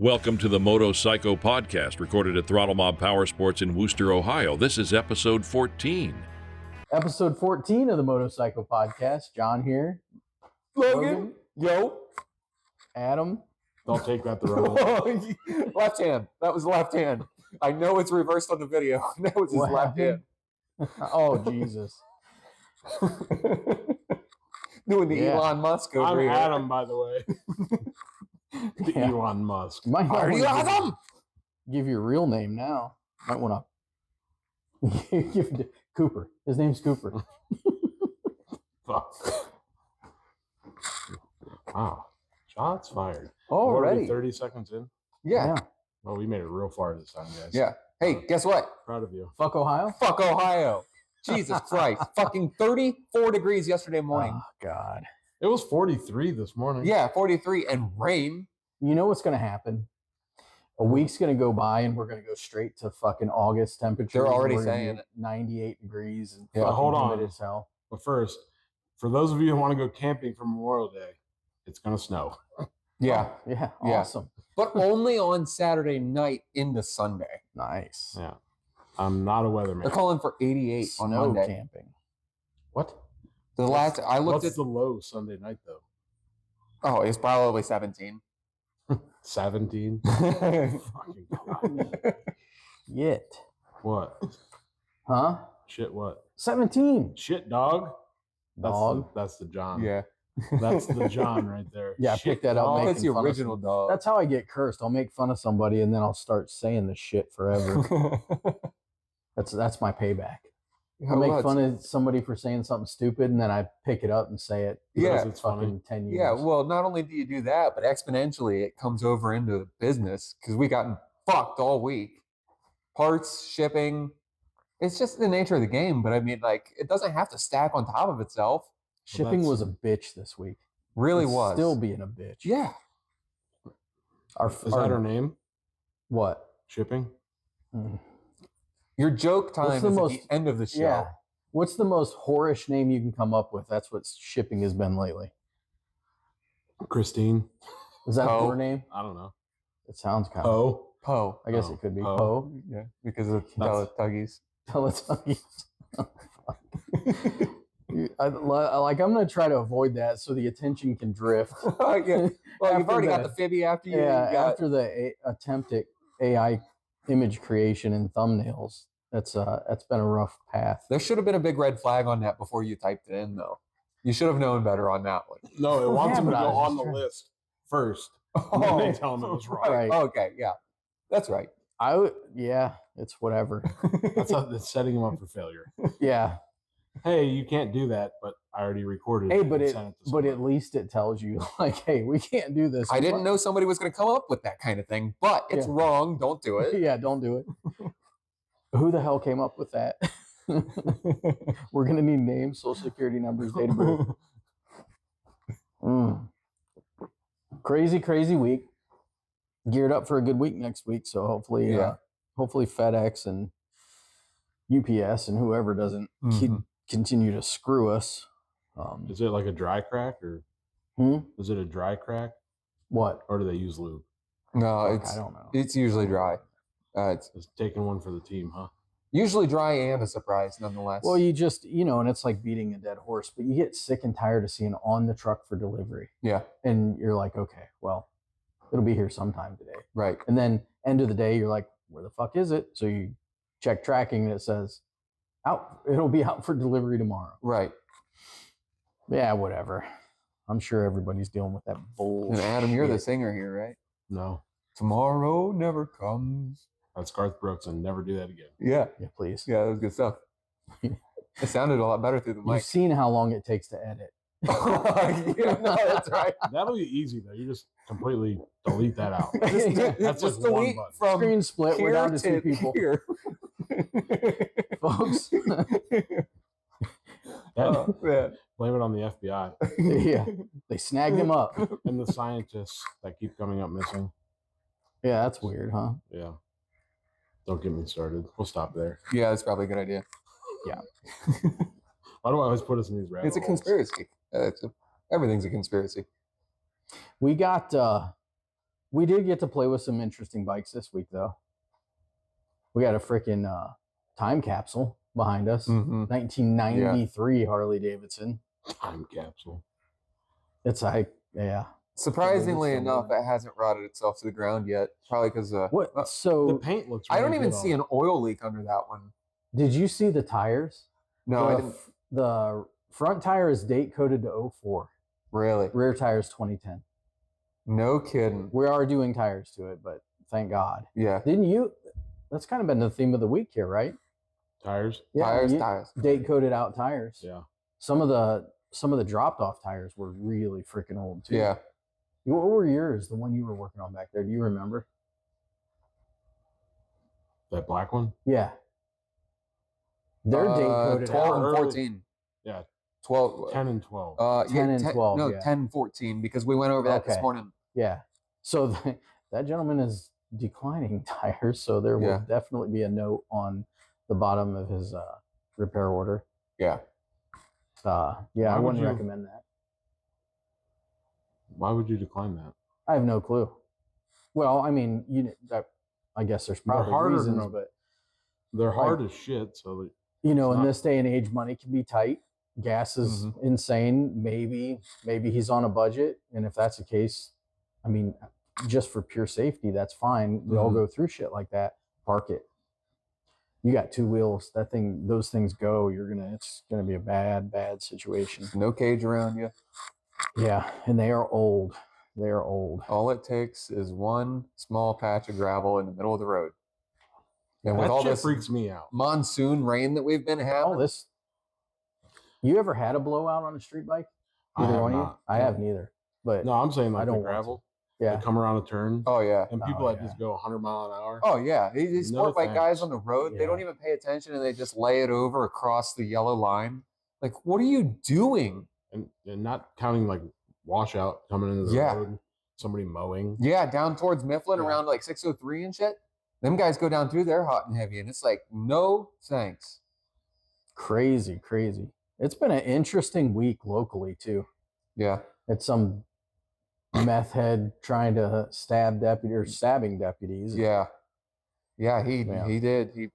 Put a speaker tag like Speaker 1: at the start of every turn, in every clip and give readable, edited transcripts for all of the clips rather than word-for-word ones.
Speaker 1: Welcome to the Moto Psycho podcast, recorded at Throttle Mob Power Sports in Wooster, Ohio. This is episode 14.
Speaker 2: Episode 14 of the Moto Psycho podcast. John here.
Speaker 3: Logan. Yo.
Speaker 2: Adam.
Speaker 4: Don't take that the wrong way.
Speaker 3: Left hand. That was left hand. I know it's reversed on the video. That was his
Speaker 2: What
Speaker 3: left hand.
Speaker 2: Oh, Jesus.
Speaker 3: Doing the
Speaker 2: Yeah.
Speaker 3: Elon Musk over
Speaker 4: I'm
Speaker 3: here.
Speaker 4: Adam, by the way. The
Speaker 2: Yeah.
Speaker 4: Elon Musk.
Speaker 2: You might not
Speaker 3: Are you
Speaker 2: wanna
Speaker 3: Adam?
Speaker 2: give your real name now. Might want to give Cooper. His name's Cooper.
Speaker 4: Fuck. Wow. Shots fired.
Speaker 3: Already.
Speaker 4: What are we, 30 seconds in?
Speaker 3: Yeah.
Speaker 4: Well, we made it real far this time, guys.
Speaker 3: Yeah. Hey, guess what?
Speaker 4: Proud of you.
Speaker 2: Fuck Ohio?
Speaker 3: Fuck Ohio. Jesus Christ. Fucking 34 degrees yesterday morning.
Speaker 2: Oh, God.
Speaker 4: It was 43 this morning.
Speaker 3: Yeah, 43 and rain.
Speaker 2: You know what's going to happen? A week's going to go by and we're going to go straight to fucking August temperatures.
Speaker 3: They're already
Speaker 2: We're gonna
Speaker 3: saying
Speaker 2: be
Speaker 3: it.
Speaker 2: 98 degrees and
Speaker 3: Yeah,
Speaker 2: fucking
Speaker 4: hold on.
Speaker 2: humid as hell.
Speaker 4: But first, for those of you who want to go camping for Memorial Day, it's going to snow.
Speaker 3: Yeah.
Speaker 2: Yeah.
Speaker 3: Yeah.
Speaker 2: Awesome.
Speaker 3: But only on Saturday night into Sunday.
Speaker 2: Nice.
Speaker 4: Yeah. I'm not a
Speaker 3: They're
Speaker 4: weatherman.
Speaker 3: calling for 88 on
Speaker 2: Snow
Speaker 3: Monday.
Speaker 2: camping. What?
Speaker 3: The last I looked
Speaker 4: What's
Speaker 3: at
Speaker 4: the low Sunday night, though?
Speaker 3: oh, it's probably 17.
Speaker 4: 17? Fucking God.
Speaker 2: Yet.
Speaker 4: What?
Speaker 2: Huh?
Speaker 4: Shit, what?
Speaker 2: 17.
Speaker 4: Shit, dog?
Speaker 2: Dog.
Speaker 4: That's the John.
Speaker 3: Yeah.
Speaker 4: That's the John right there.
Speaker 2: Yeah, I
Speaker 4: Shit,
Speaker 2: picked that up,
Speaker 4: dog.
Speaker 2: making
Speaker 3: That's the
Speaker 2: fun of
Speaker 3: original dog.
Speaker 2: That's how I get cursed. I'll make fun of somebody and then I'll start saying the shit forever. That's my payback. I'll make fun of somebody for saying something stupid and then I pick it up and say it.
Speaker 3: Yeah.
Speaker 4: Because it's funny.
Speaker 2: Fucking 10 years.
Speaker 3: Yeah, well, not only do you do that, but exponentially it comes over into the business because we got fucked all week. Parts, shipping. It's just the nature of the game, but I mean, like, it doesn't have to stack on top of itself.
Speaker 2: Shipping
Speaker 4: that's-
Speaker 2: was a bitch this week.
Speaker 3: Really
Speaker 2: It's
Speaker 3: was.
Speaker 2: Still being a bitch.
Speaker 3: Yeah.
Speaker 2: Our,
Speaker 4: Is that her name?
Speaker 2: What?
Speaker 4: Shipping?
Speaker 2: Mm.
Speaker 3: Your joke time
Speaker 2: What's
Speaker 3: is
Speaker 2: the
Speaker 3: at
Speaker 2: most-
Speaker 3: the end of the show.
Speaker 2: Yeah. What's the most whorish name you can come up with? That's what shipping has been lately.
Speaker 4: Christine?
Speaker 2: Is that
Speaker 3: Poe.
Speaker 2: her name?
Speaker 4: I don't know.
Speaker 2: It sounds kind of.
Speaker 4: Oh.
Speaker 3: Poe.
Speaker 2: I guess
Speaker 4: Oh,
Speaker 2: it could be
Speaker 4: Poe.
Speaker 2: Poe.
Speaker 3: Yeah, because of
Speaker 4: That's-
Speaker 3: Teletubbies.
Speaker 2: Teletubbies. Like I'm gonna try to avoid that so the attention can drift.
Speaker 3: Yeah. Well, you've
Speaker 2: After
Speaker 3: already got
Speaker 2: the-
Speaker 3: the Fibby after you.
Speaker 2: Yeah,
Speaker 3: you got,
Speaker 2: after the attempt at AI image creation and thumbnails, that's been a rough path.
Speaker 3: there should have been a big red flag on that before you typed it in, though. You should have known better on that one.
Speaker 4: No, it wants
Speaker 2: Yeah,
Speaker 4: him to
Speaker 2: but I
Speaker 4: go
Speaker 2: was
Speaker 4: on
Speaker 2: just
Speaker 4: the
Speaker 2: trying-
Speaker 4: list first. And then they tell him it was wrong.
Speaker 2: Right.
Speaker 3: Okay, yeah. That's right.
Speaker 2: Yeah, it's whatever.
Speaker 4: That's how it's setting him up for failure.
Speaker 2: Yeah.
Speaker 4: Hey, you can't do that, but I already recorded
Speaker 2: Hey,
Speaker 4: it.
Speaker 2: but
Speaker 4: and
Speaker 2: it
Speaker 4: sent to
Speaker 2: but
Speaker 4: somebody.
Speaker 2: at least it tells you like, hey, we can't do this.
Speaker 3: I didn't know somebody was going to come up with that kind of thing, but it's
Speaker 2: Yeah.
Speaker 3: wrong. Don't do it.
Speaker 2: Yeah, don't do it. Who the hell came up with that? We're gonna need names, social security numbers, date of birth. Crazy week. Geared up for a good week next week, so hopefully,
Speaker 3: Yeah.
Speaker 2: hopefully FedEx and UPS and whoever doesn't
Speaker 3: Mhm.
Speaker 2: continue to screw us.
Speaker 4: Is it like a dry crack or is it a dry crack
Speaker 2: What?
Speaker 4: or do they use lube?
Speaker 3: No,
Speaker 2: Fuck,
Speaker 3: it's
Speaker 2: I don't know.
Speaker 3: it's usually dry. It's
Speaker 4: It's taking one for the team, huh?
Speaker 3: usually dry and a surprise, nonetheless.
Speaker 2: Well, you just and it's like beating a dead horse, but you get sick and tired of seeing on the truck for delivery,
Speaker 3: yeah,
Speaker 2: and you're like, okay, well, it'll be here sometime today.
Speaker 3: right.
Speaker 2: And then end of the day, you're like, where the fuck is it? So you check tracking and it says out. It'll be out for delivery tomorrow.
Speaker 3: Right.
Speaker 2: Yeah, whatever. I'm sure everybody's dealing with that bullshit.
Speaker 3: And Adam, you're the singer here, right?
Speaker 4: No.
Speaker 3: Tomorrow never comes.
Speaker 4: That's Garth Brooks and never do that again.
Speaker 3: Yeah.
Speaker 2: Yeah, please.
Speaker 3: Yeah, that was good stuff. It sounded a lot better through the
Speaker 2: You've
Speaker 3: mic.
Speaker 2: seen how long it takes to edit.
Speaker 3: Yeah, no, that's right.
Speaker 4: That'll be easy though. You just completely delete that out.
Speaker 2: Yeah.
Speaker 4: That's
Speaker 3: Just
Speaker 4: just one
Speaker 3: delete
Speaker 4: button.
Speaker 3: from
Speaker 2: Screen split. We're
Speaker 3: here
Speaker 2: down to two
Speaker 3: to
Speaker 2: people,
Speaker 3: here.
Speaker 2: folks.
Speaker 4: That-
Speaker 3: Yeah.
Speaker 4: blame it on the FBI
Speaker 2: Yeah, they snagged him up.
Speaker 4: and the scientists that keep coming up missing.
Speaker 2: Yeah, that's weird, huh?
Speaker 4: Yeah. Don't get me started. We'll stop there.
Speaker 3: Yeah, that's probably a good idea.
Speaker 4: Why do I always put us in these rabbit
Speaker 3: It's a
Speaker 4: holes?
Speaker 3: conspiracy. Everything's a conspiracy.
Speaker 2: We got We did get to play with some interesting bikes this week, though. We got a freaking time capsule behind us. 1993 Harley Davidson.
Speaker 4: Time capsule.
Speaker 2: It's like, yeah.
Speaker 3: Surprisingly enough, it hasn't rotted itself to the ground yet. Probably because
Speaker 2: what? So
Speaker 4: the paint looks. Really
Speaker 3: I don't even
Speaker 4: good
Speaker 3: see
Speaker 4: on
Speaker 3: an oil leak under that one.
Speaker 2: Did you see the tires?
Speaker 3: No, I didn't.
Speaker 2: The front tire is date coded to 04.
Speaker 3: Really?
Speaker 2: Rear tire is 2010.
Speaker 3: No kidding.
Speaker 2: We are doing tires to it, but thank God.
Speaker 3: Yeah.
Speaker 2: Didn't you? That's kind of been the theme of the week here, right?
Speaker 4: tires.
Speaker 2: Yeah,
Speaker 3: Tires.
Speaker 2: Date coded out tires.
Speaker 4: Yeah.
Speaker 2: Some of the dropped off tires were really freaking old too.
Speaker 3: Yeah.
Speaker 2: What were yours? The one you were working on back there? Do you remember?
Speaker 4: That black one.
Speaker 2: Yeah. They're date coded
Speaker 3: 12
Speaker 2: out.
Speaker 3: and 14.
Speaker 4: Yeah.
Speaker 3: 12.
Speaker 4: 10 and 12.
Speaker 2: 10 and 12.
Speaker 3: No,
Speaker 2: yeah.
Speaker 3: 10 and 14 because we went over that this morning.
Speaker 2: Yeah. So that gentleman is declining tires, so there will definitely be a note on the bottom of his repair order.
Speaker 3: Yeah.
Speaker 2: I wouldn't recommend that.
Speaker 4: Why would you decline that?
Speaker 2: I have no clue. Well, I mean, I guess there's probably reasons, but
Speaker 4: they're hard as shit. So
Speaker 2: in this day and age, money can be tight. Gas is insane. Maybe he's on a budget, and if that's the case, I mean, just for pure safety, that's fine. We all go through shit like that. Park it. You got two wheels. Those things go. It's gonna be a bad situation.
Speaker 3: No cage around you.
Speaker 2: Yeah, and they are old. They are old.
Speaker 3: All it takes is one small patch of gravel in the middle of the road. And with
Speaker 4: that
Speaker 3: all
Speaker 4: shit
Speaker 3: this
Speaker 4: freaks me out.
Speaker 3: monsoon rain that we've been having.
Speaker 2: You ever had a blowout on a street bike? Either one of you? I haven't either. But
Speaker 4: no, I'm saying like
Speaker 2: I don't
Speaker 4: the gravel.
Speaker 2: Yeah.
Speaker 4: They come around a turn.
Speaker 3: Oh yeah.
Speaker 4: And people that just go 100 mile an hour.
Speaker 3: Oh yeah. These sport bike guys on the road,
Speaker 2: Yeah.
Speaker 3: they don't even pay attention and they just lay it over across the yellow line. Like, what are you doing?
Speaker 4: And not counting like washout coming into the road, somebody mowing.
Speaker 3: Yeah, down towards Mifflin around like 603 and shit. Them guys go down through there hot and heavy, and it's like, no thanks.
Speaker 2: Crazy. It's been an interesting week locally too.
Speaker 3: Yeah.
Speaker 2: It's some meth head trying to stabbing deputies.
Speaker 3: Yeah. Yeah, he did. He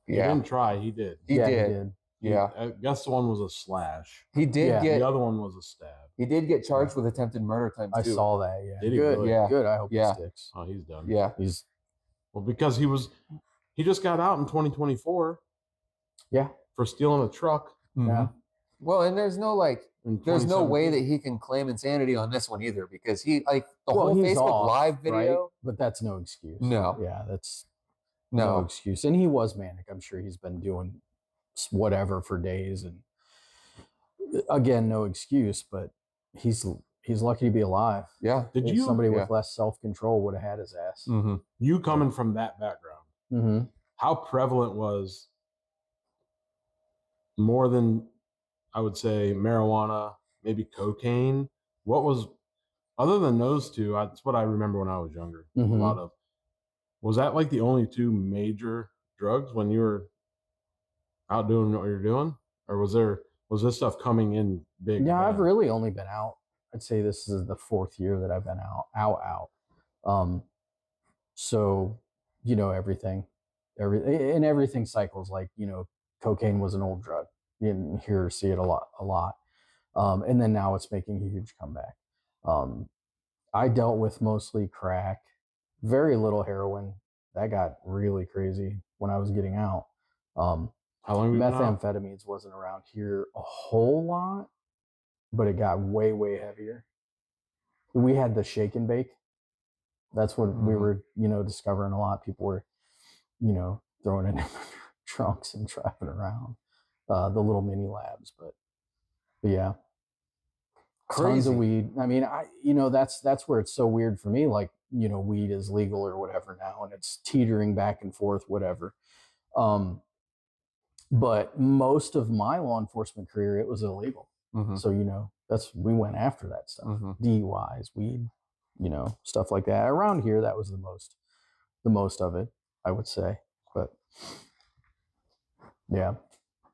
Speaker 4: didn't try, he did.
Speaker 3: He did. Yeah.
Speaker 4: I guess the one was a slash.
Speaker 3: He did get
Speaker 4: the other one was a stab.
Speaker 3: He did get charged with attempted murder times 2.
Speaker 2: I saw that, yeah.
Speaker 4: Did he
Speaker 2: Good,
Speaker 4: really?
Speaker 3: Yeah.
Speaker 2: Good. I hope he sticks.
Speaker 4: Oh, he's done.
Speaker 3: Yeah.
Speaker 4: Well, because he just got out in 2024.
Speaker 2: Yeah.
Speaker 4: For stealing a truck.
Speaker 2: Yeah.
Speaker 3: Well, and there's no way that
Speaker 4: 2017.
Speaker 3: he can claim insanity on this one either, because he the whole
Speaker 2: he's
Speaker 3: Facebook
Speaker 2: off,
Speaker 3: Live video.
Speaker 2: right? But that's no excuse.
Speaker 3: No.
Speaker 2: Yeah, that's
Speaker 3: No.
Speaker 2: no excuse. And he was manic. I'm sure he's been doing whatever for days, and again, no excuse. But he's lucky to be alive.
Speaker 3: Yeah.
Speaker 2: Somebody with less self-control would have had his ass.
Speaker 3: Mm-hmm.
Speaker 4: You coming from that background,
Speaker 2: Mm-hmm.
Speaker 4: how prevalent was more than, I would say, marijuana, maybe cocaine? What was, other than those two, that's what I remember when I was younger.
Speaker 2: Mhm.
Speaker 4: A lot of, was that like the only two major drugs when you were out doing what you're doing? Or was this stuff coming in big?
Speaker 2: Yeah, I've
Speaker 4: then?
Speaker 2: really only been out. I'd say this is the 4th year that I've been out. So, everything cycles. Like, cocaine was an old drug. You didn't hear or see it a lot. And then now it's making a huge comeback. I dealt with mostly crack, very little heroin. That got really crazy when I was getting out.
Speaker 4: How long have you been out?
Speaker 2: Methamphetamines wasn't around here a whole lot, but it got way, way heavier. We had the shake and bake. That's what we were, discovering a lot. People were, throwing it in trunks and driving around the little mini labs. But yeah, tons of weed. I mean, that's where it's so weird for me. Like, weed is legal or whatever now, and it's teetering back and forth, whatever. But most of my law enforcement career, it was illegal.
Speaker 3: Mm-hmm.
Speaker 2: So, we went after that stuff. DUIs, weed, stuff like that. Around here, that was the most of it, I would say. But yeah.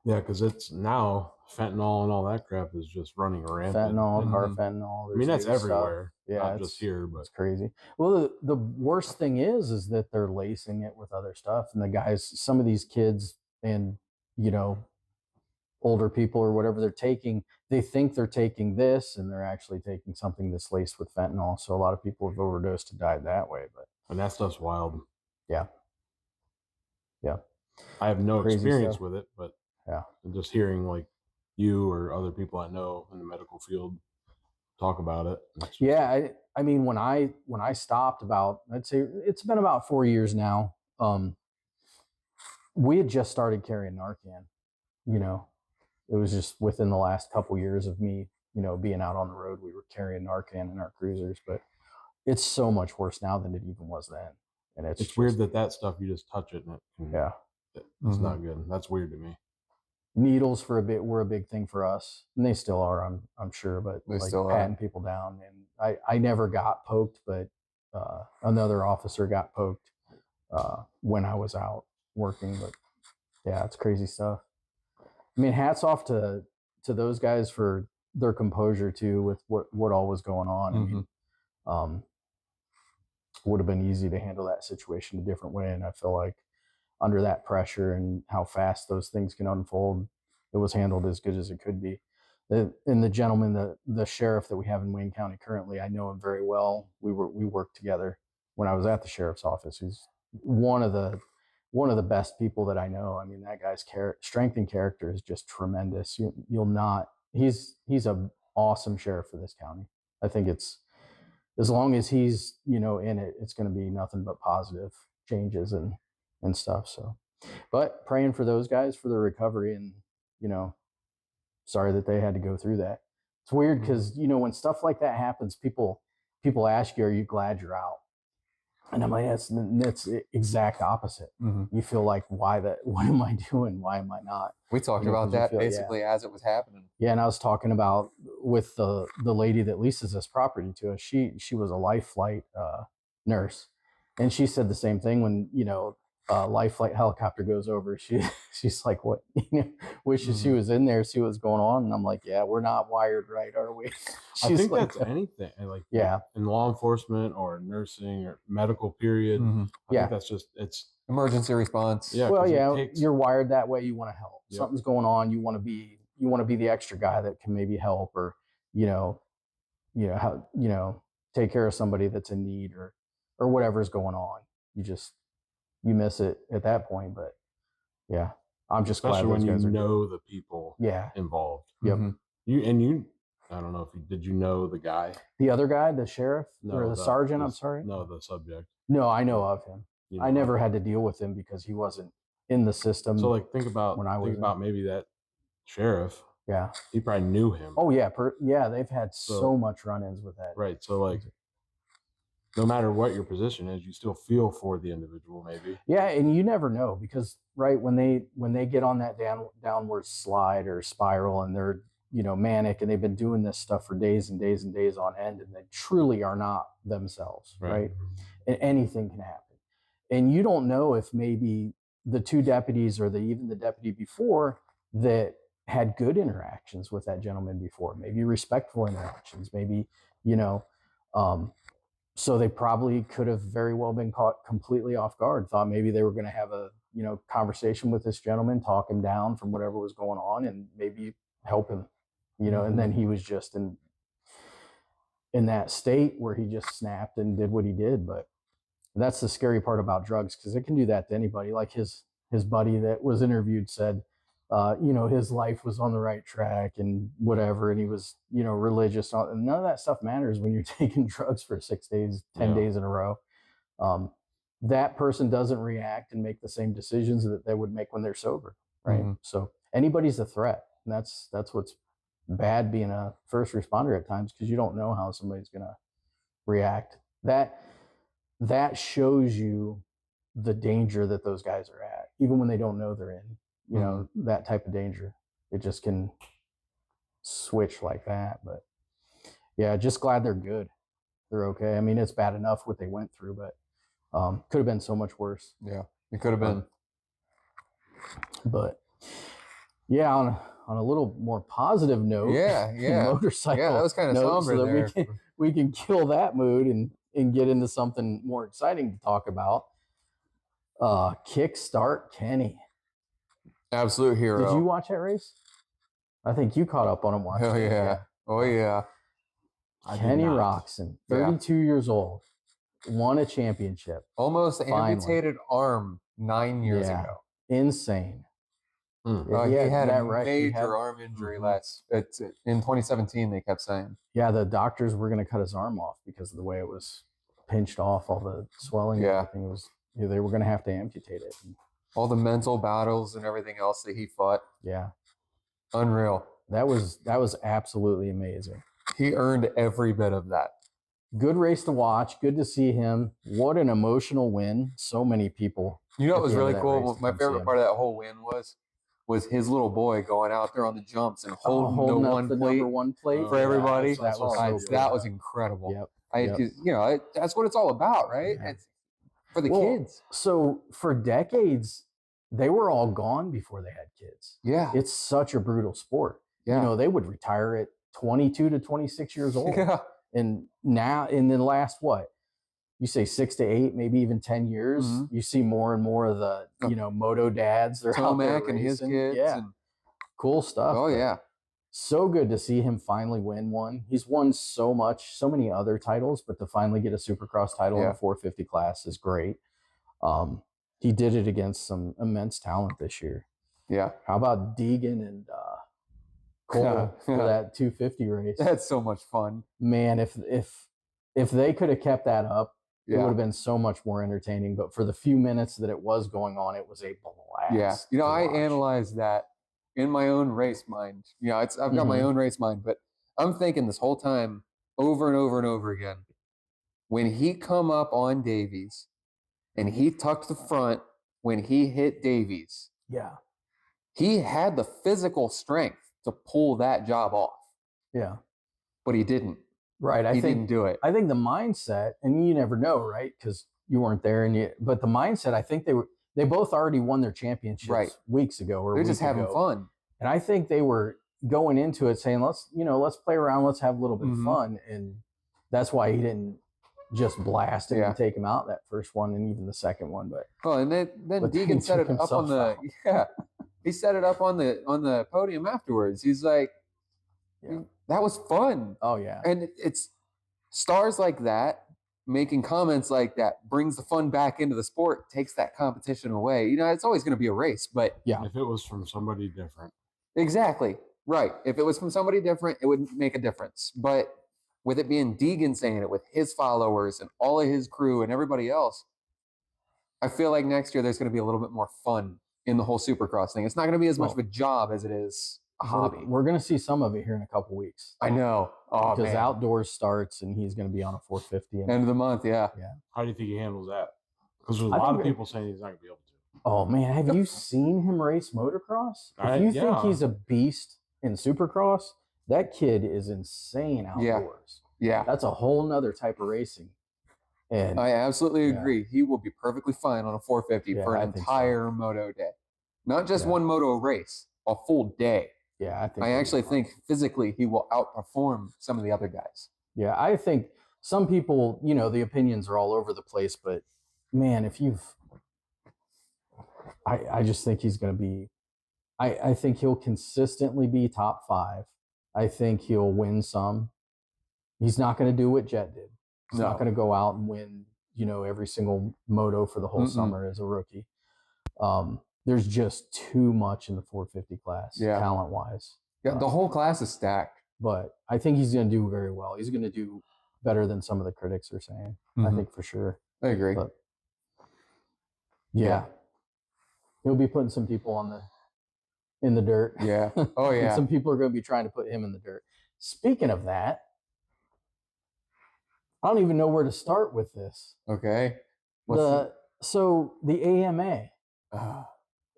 Speaker 4: Yeah, because it's now fentanyl and all that crap is just running rampant.
Speaker 2: Fentanyl, carfentanil.
Speaker 4: I mean, that's
Speaker 2: new stuff.
Speaker 4: everywhere.
Speaker 2: Yeah,
Speaker 4: not just here, but
Speaker 2: it's crazy. Well, the worst thing is that they're lacing it with other stuff, and the guys, some of these kids, and you know, older people or whatever they're taking, they think they're taking this, and they're actually taking something that's laced with fentanyl. So a lot of people have overdosed and died that way. But
Speaker 4: and that stuff's wild.
Speaker 2: yeah, yeah,
Speaker 4: I have no
Speaker 2: Crazy
Speaker 4: experience
Speaker 2: stuff.
Speaker 4: with it, but
Speaker 2: yeah.
Speaker 4: just hearing like you or other people I know in the medical field talk about it.
Speaker 2: Yeah, I mean, when I stopped about, I'd say it's been about 4 years now. We had just started carrying Narcan. You know, it was just within the last couple years of me, you know, being out on the road, we were carrying Narcan in our cruisers. But it's so much worse now than it even was then. And it's just
Speaker 4: weird that stuff you just touch it and it can,
Speaker 2: yeah,
Speaker 4: it's not good. That's weird to me.
Speaker 2: Needles were a big thing for us, and they still are, I'm sure. But
Speaker 3: They
Speaker 2: like
Speaker 3: still are.
Speaker 2: patting people down, and I never got poked, but another officer got poked when I was out working. But yeah, it's crazy stuff. I mean, hats off to those guys for their composure too, with what all was going on. I mean, would have been easy to handle that situation a different way, and I feel like under that pressure and how fast those things can unfold, it was handled as good as it could be. And the gentleman, the sheriff that we have in Wayne County currently, I know him very well. We worked together when I was at the sheriff's office. He's one of the best people that I know. I mean, that guy's strength and character is just tremendous. You'll not. He's a awesome sheriff for this county. I think it's, as long as he's, you know, in it, it's going to be nothing but positive changes and stuff. So, but praying for those guys for their recovery, and you know, sorry that they had to go through that. It's weird because you know, when stuff like that happens, people ask you, "Are you glad you're out?" And I'm like, that's the exact opposite. You feel like, what am I doing? Why am I not?
Speaker 3: We talked about that basically as it was happening.
Speaker 2: Yeah, and I was talking about with the lady that leases this property to us. She was a life flight nurse, and she said the same thing when, you know, life flight helicopter goes over. She's like, what? You know, wishes she was in there, see what's going on. And I'm like, yeah, we're not wired right, are we?
Speaker 4: I think
Speaker 2: like,
Speaker 4: that's anything, like
Speaker 2: yeah,
Speaker 4: in law enforcement or nursing or medical period. I think that's just, it's
Speaker 3: emergency response.
Speaker 2: Yeah, well, yeah, you're wired that way. You want to help.
Speaker 4: Yep.
Speaker 2: Something's going on. You want to be the extra guy that can maybe help, or take care of somebody that's in need, or whatever's going on. You miss it at that point. But yeah, I'm just
Speaker 4: especially
Speaker 2: glad
Speaker 4: when
Speaker 2: those guys
Speaker 4: you
Speaker 2: are
Speaker 4: know
Speaker 2: good.
Speaker 4: the people
Speaker 2: Yeah.
Speaker 4: involved.
Speaker 2: Yep.
Speaker 4: You I don't know if did you know the guy?
Speaker 2: The other guy, the sheriff or the sergeant? I'm sorry.
Speaker 4: No, the subject.
Speaker 2: No, I know of him.
Speaker 4: You know,
Speaker 2: I never had to deal with him because he wasn't in the system.
Speaker 4: So like think about maybe that sheriff.
Speaker 2: Yeah.
Speaker 4: He probably knew him.
Speaker 2: Oh yeah, they've had so much run-ins with that.
Speaker 4: Right. So like no matter what your position is, you still feel for the individual maybe.
Speaker 2: Yeah, and you never know, because right when they get on that downward slide or spiral, and they're, you know, manic, and they've been doing this stuff for days and days and days on end, and they truly are not themselves, right? And anything can happen. And you don't know if maybe the two deputies, or even the deputy before that, had good interactions with that gentleman before, maybe respectful interactions, maybe, you know, so they probably could have very well been caught completely off guard, thought maybe they were going to have a, you know, conversation with this gentleman, talk him down from whatever was going on, and maybe help him, you know, and then he was just in that state where he just snapped and did what he did. But that's the scary part about drugs, because it can do that to anybody. Like his buddy that was interviewed said, you know, his life was on the right track and whatever, and he was, you know, religious. And none of that stuff matters when you're taking drugs for 6 days, 10 days in a row. That person doesn't react and make the same decisions that they would make when they're sober, right? So anybody's a threat, and that's what's bad being a first responder at times, because you don't know how somebody's going to react. That shows you the danger that those guys are at, even when they don't know they're in, you know, that type of danger. It just can switch like that. But yeah, just glad they're good. They're okay. I mean, it's bad enough what they went through, but could have been so much worse.
Speaker 3: Yeah, it could have been.
Speaker 2: But yeah, on a little more positive note,
Speaker 3: yeah,
Speaker 2: motorcycle.
Speaker 3: Yeah, that was kind of somber
Speaker 2: so
Speaker 3: there.
Speaker 2: we can kill that mood and get into something more exciting to talk about. Kickstart Kenny.
Speaker 3: Absolute hero.
Speaker 2: Did you watch that race? I think you caught up on him watching.
Speaker 3: Oh
Speaker 2: it.
Speaker 3: yeah. Oh yeah.
Speaker 2: Kenny Roczen, 32 years old, won a championship.
Speaker 3: Almost
Speaker 2: Finally.
Speaker 3: amputated arm 9 years ago.
Speaker 2: Insane.
Speaker 3: He had a major arm
Speaker 2: Mm-hmm.
Speaker 3: injury in 2017. They kept saying.
Speaker 2: Yeah, the doctors were going to cut his arm off because of the way it was pinched off, all the swelling. And everything. It was. They were going to have to amputate it.
Speaker 3: All the mental battles and everything else that he fought.
Speaker 2: Yeah,
Speaker 3: unreal.
Speaker 2: That was absolutely amazing.
Speaker 3: He earned every bit of that.
Speaker 2: Good race to watch. Good to see him. What an emotional win. So many people.
Speaker 3: You know what was really cool? My favorite part of that whole win was his little boy going out there on the jumps and holding the number one plate for everybody. That was incredible. Yep. That's what it's all about, right? Yeah. It's for the kids.
Speaker 2: So for decades, they were all gone before they had kids.
Speaker 3: Yeah.
Speaker 2: It's such a brutal sport.
Speaker 3: Yeah.
Speaker 2: They would retire at 22 to 26 years old.
Speaker 3: Yeah.
Speaker 2: And now, in the last, you say 6 to 8, maybe even 10 years, you see more and more of the, Moto dads. They're out there
Speaker 3: and his kids.
Speaker 2: Yeah. Cool stuff.
Speaker 3: Oh, yeah.
Speaker 2: So good to see him finally win one. He's won so many other titles, but to finally get a Supercross title in the 450 class is great. He did it against some immense talent this year.
Speaker 3: Yeah.
Speaker 2: How about Deegan and Cole for that 250 race?
Speaker 3: That's so much fun.
Speaker 2: Man, if they could have kept that up, it would have been so much more entertaining. But for the few minutes that it was going on, it was a blast.
Speaker 3: Yeah. I analyzed that in my own race mind. I've got my own race mind, but I'm thinking this whole time over and over and over again. When he come up on Davies and he tucked the front when he hit Davies.
Speaker 2: Yeah.
Speaker 3: He had the physical strength to pull that job off. Yeah. But he didn't.
Speaker 2: Right.
Speaker 3: He didn't do it.
Speaker 2: I think the mindset, and you never know, right? Because you weren't there, but the mindset, I think they both already won their championships weeks ago.
Speaker 3: They're just having fun.
Speaker 2: And I think they were going into it saying, let's play around, let's have a little bit of fun. And that's why he didn't just blast it and take him out that first one and even the second one.
Speaker 3: And then Deegan set it up on he set it up on the podium afterwards. He's like, that was fun.
Speaker 2: Oh yeah.
Speaker 3: And it's stars like that making comments like that brings the fun back into the sport, takes that competition away. It's always going to be a race, but
Speaker 4: if it was from somebody different.
Speaker 3: Exactly. Right. If it was from somebody different, it would make a difference. But with it being Deegan saying it with his followers and all of his crew and everybody else, I feel like next year there's going to be a little bit more fun in the whole Supercross thing. It's not going to be as much of a job as it is a hobby.
Speaker 2: We're going to see some of it here in a couple weeks.
Speaker 3: I know.
Speaker 2: Because outdoors starts and he's going to be on a 450.
Speaker 3: End of the month, yeah.
Speaker 4: How do you think he handles that? Because there's a lot of people saying he's not going to be able to.
Speaker 2: Oh, man. Have you seen him race motocross? If you think he's a beast in Supercross, that kid is insane outdoors.
Speaker 3: Yeah.
Speaker 2: That's a whole nother type of racing. And
Speaker 3: I absolutely agree. He will be perfectly fine on a 450 for an entire moto day. Not just one moto race, a full day.
Speaker 2: Yeah,
Speaker 3: I actually think physically he will outperform some of the other guys.
Speaker 2: Yeah, I think some people, the opinions are all over the place, but man, I just think he's going to be, I think he'll consistently be top 5. I think he'll win some. He's not going to do what Jet did. He's not going to go out and win, every single moto for the whole summer as a rookie. There's just too much in the 450 class, talent-wise.
Speaker 3: Yeah, the whole class is stacked.
Speaker 2: But I think he's going to do very well. He's going to do better than some of the critics are saying. I think for sure.
Speaker 3: I agree.
Speaker 2: But he'll be putting some people in the dirt.
Speaker 3: Yeah. Oh yeah.
Speaker 2: And some people are going to be trying to put him in the dirt. Speaking of that, I don't even know where to start with this.
Speaker 3: Okay.
Speaker 2: So the AMA,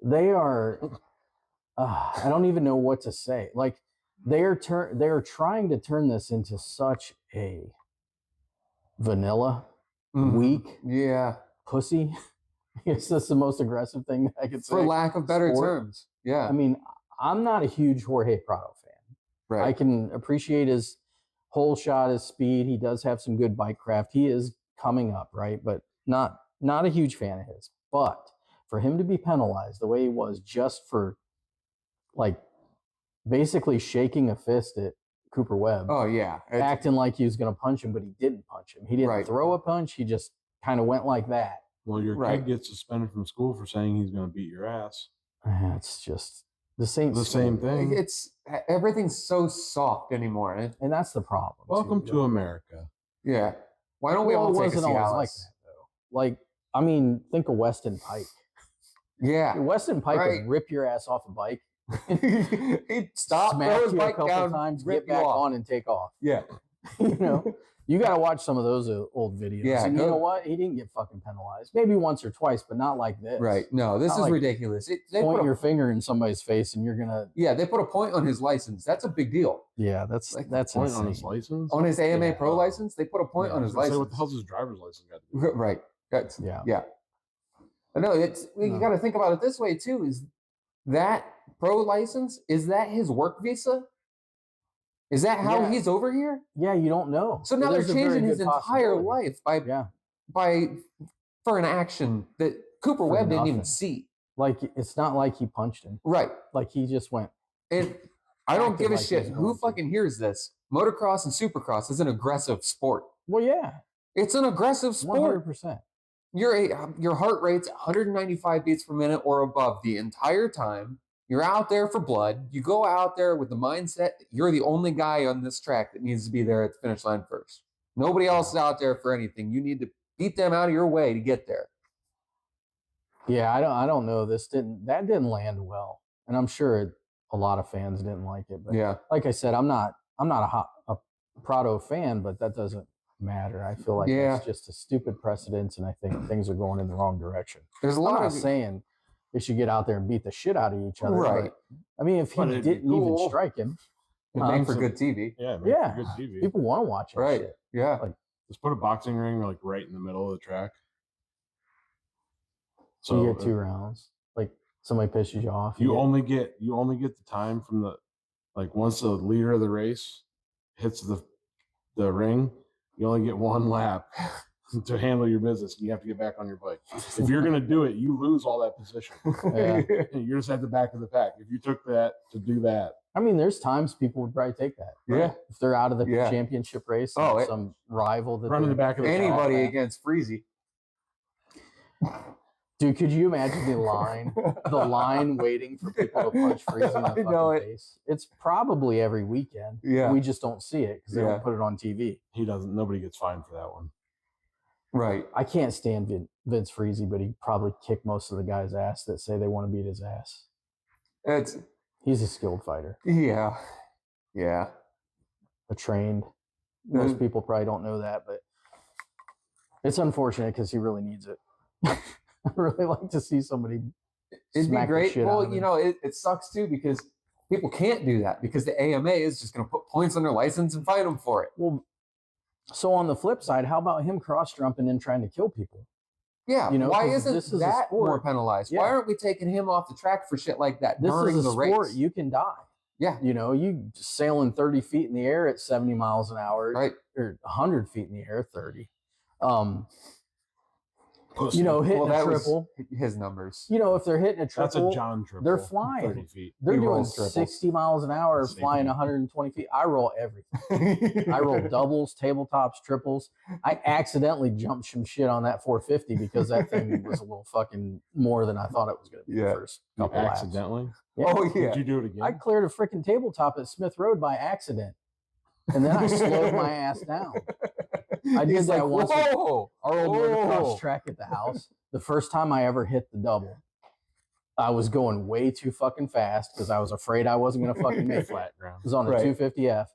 Speaker 2: they are. I don't even know what to say. Like they are trying to turn this into such a vanilla, weak, pussy. I guess that's the most aggressive thing I could say.
Speaker 3: For lack of better terms. Yeah.
Speaker 2: I mean, I'm not a huge Jorge Prado fan.
Speaker 3: Right.
Speaker 2: I can appreciate his whole shot is speed. He does have some good bike craft. He is coming up, right? But not a huge fan of his. But for him to be penalized the way he was just for like basically shaking a fist at Cooper Webb.
Speaker 3: Oh yeah,
Speaker 2: acting like he was going to punch him, but he didn't punch him. He didn't throw a punch. He just kind of went like that.
Speaker 4: Well, your kid gets suspended from school for saying he's going to beat your ass.
Speaker 2: It's just the same
Speaker 4: thing.
Speaker 3: It's everything's so soft anymore,
Speaker 2: and that's the problem.
Speaker 4: Welcome to America.
Speaker 3: Yeah. Why don't we all take a Cialis?
Speaker 2: Like that, though. Like, I mean, think of Weston Pike.
Speaker 3: Yeah.
Speaker 2: Weston Pike would rip your ass off a bike.
Speaker 3: He'd stop,
Speaker 2: smack
Speaker 3: throw his
Speaker 2: you
Speaker 3: bike
Speaker 2: a couple
Speaker 3: down,
Speaker 2: times,
Speaker 3: rip
Speaker 2: get back
Speaker 3: off.
Speaker 2: on, and take off.
Speaker 3: Yeah.
Speaker 2: You know, you got to watch some of those old videos.
Speaker 3: Yeah.
Speaker 2: And you know what? He didn't get fucking penalized. Maybe once or twice, but not like this.
Speaker 3: Right. No, this is ridiculous.
Speaker 2: They point your finger in somebody's face and you're going to.
Speaker 3: Yeah, they put a point on his license. That's a big deal.
Speaker 2: Yeah, that's
Speaker 4: point on his license?
Speaker 3: On his AMA Pro license, they put a point on his license.
Speaker 4: What the hell's his driver's license got to do?
Speaker 3: Right. That's, yeah. I know, you got to think about it this way, too, is that pro license, is that his work visa? Is that how he's over here?
Speaker 2: Yeah, you don't know.
Speaker 3: So now they're changing his entire life for an action that Cooper Webb didn't even see.
Speaker 2: Like, it's not like he punched him.
Speaker 3: Right.
Speaker 2: Like, he just went.
Speaker 3: And I don't give a shit who fucking hears this. Motocross and supercross is an aggressive sport.
Speaker 2: Well, yeah.
Speaker 3: It's an aggressive sport.
Speaker 2: 100%.
Speaker 3: Your heart rate's 195 beats per minute or above the entire time. You're out there for blood. You go out there with the mindset that you're the only guy on this track that needs to be there at the finish line first. Nobody else is out there for anything. You need to beat them out of your way to get there.
Speaker 2: Yeah, I don't know. That didn't land well, and I'm sure a lot of fans didn't like it. But like I said, I'm not a Prado fan, but that doesn't matter. I feel like it's just a stupid precedence, and I think things are going in the wrong direction.
Speaker 3: There's a lot
Speaker 2: I'm not saying they should get out there and beat the shit out of each other. Right. But, I mean, if he didn't even strike him,
Speaker 3: it'd make for good TV.
Speaker 4: Yeah, for good TV.
Speaker 2: People want to watch it.
Speaker 3: Right.
Speaker 2: Shit.
Speaker 3: Yeah.
Speaker 2: Like,
Speaker 4: just put a boxing ring like right in the middle of the track.
Speaker 2: So you get 2 rounds. Like somebody pisses you off.
Speaker 4: You only get the time from the once the leader of the race hits the ring, you only get 1 lap to handle your business. And you have to get back on your bike. If you're gonna do it, you lose all that position. You're just at the back of the pack. If you took that to do that.
Speaker 2: I mean, there's times people would probably take that. Right?
Speaker 3: Yeah.
Speaker 2: If they're out of the championship race, some rival that
Speaker 4: running the back of the
Speaker 3: anybody against Freezy.
Speaker 2: Dude, could you imagine the line waiting for people to punch Freezy in the fucking face? It's probably every weekend.
Speaker 3: Yeah.
Speaker 2: We just don't see it because they don't put it on TV.
Speaker 4: He doesn't. Nobody gets fined for that one.
Speaker 3: Right.
Speaker 2: I can't stand Vince Freezy, but he'd probably kick most of the guys' ass that say they want to beat his ass. He's a skilled fighter.
Speaker 3: Yeah. Yeah.
Speaker 2: A trained. Most people probably don't know that, but it's unfortunate because he really needs it. I'd really like to see somebody.
Speaker 3: It'd be great. Well,
Speaker 2: you know,
Speaker 3: it sucks too because people can't do that because the AMA is just going to put points on their license and fine them for it.
Speaker 2: Well, so on the flip side, how about him cross jumping and trying to kill people?
Speaker 3: Yeah, why isn't that more penalized?
Speaker 2: Yeah.
Speaker 3: Why aren't we taking him off the track for shit like that during the race?
Speaker 2: Sport, you can die.
Speaker 3: Yeah.
Speaker 2: You sailing 30 feet in the air at 70 miles an hour,
Speaker 3: right?
Speaker 2: Or 100 feet in the air, 30. Hitting a triple.
Speaker 3: His numbers.
Speaker 2: If they're hitting a triple,
Speaker 4: that's a John triple.
Speaker 2: They're flying.
Speaker 4: 30 feet.
Speaker 2: They're doing 60 miles an hour, flying 120 feet. I roll everything. I roll doubles, tabletops, triples. I accidentally jumped some shit on that 450 because that thing was a little fucking more than I thought it was going to be the first couple laps.
Speaker 4: Accidentally?
Speaker 2: Yeah.
Speaker 3: Oh, yeah.
Speaker 4: Did you do it again?
Speaker 2: I cleared a freaking tabletop at Smith Road by accident. And then I slowed my ass down. I did that once. Our old motocross track at the house. The first time I ever hit the double, I was going way too fucking fast because I was afraid I wasn't going to fucking make flat ground. It was on a 250F.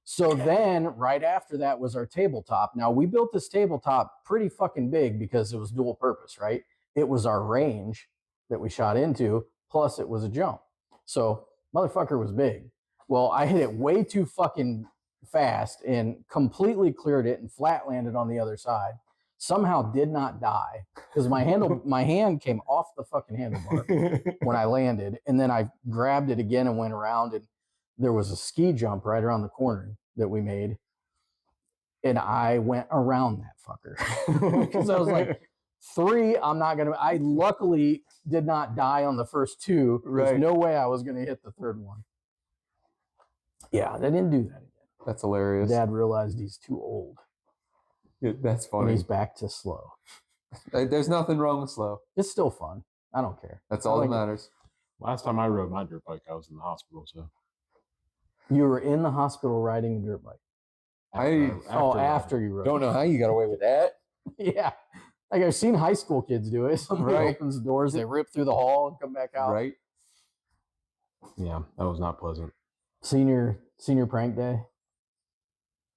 Speaker 2: So then right after that was our tabletop. Now we built this tabletop pretty fucking big because it was dual purpose, right? It was our range that we shot into, plus it was a jump. So motherfucker was big. Well, I hit it way too fucking fast and completely cleared it and flat landed on the other side. Somehow did not die because my hand came off the fucking handlebar when I landed, and then I grabbed it again and went around, and there was a ski jump right around the corner that we made. and I went around that fucker because I was like, 3, I'm not gonna. I luckily did not die on the first 2. There's no way I was gonna hit the third one. Yeah, they didn't do that again.
Speaker 3: That's hilarious.
Speaker 2: Dad realized he's too old.
Speaker 3: That's
Speaker 2: And
Speaker 3: funny.
Speaker 2: he's back to slow.
Speaker 3: There's nothing wrong with slow.
Speaker 2: It's still fun. I don't care.
Speaker 3: That's all
Speaker 2: that
Speaker 3: matters.
Speaker 4: Last time I rode my dirt bike, I was in the hospital. So
Speaker 2: You were in the hospital riding a dirt bike. After you rode.
Speaker 3: Don't know how you got away with that.
Speaker 2: Yeah. Like I've seen high school kids do it. Somebody
Speaker 3: Right.
Speaker 2: opens the doors, they rip through the hall and come back out.
Speaker 3: Right.
Speaker 4: Yeah, that was not pleasant.
Speaker 2: Senior prank day.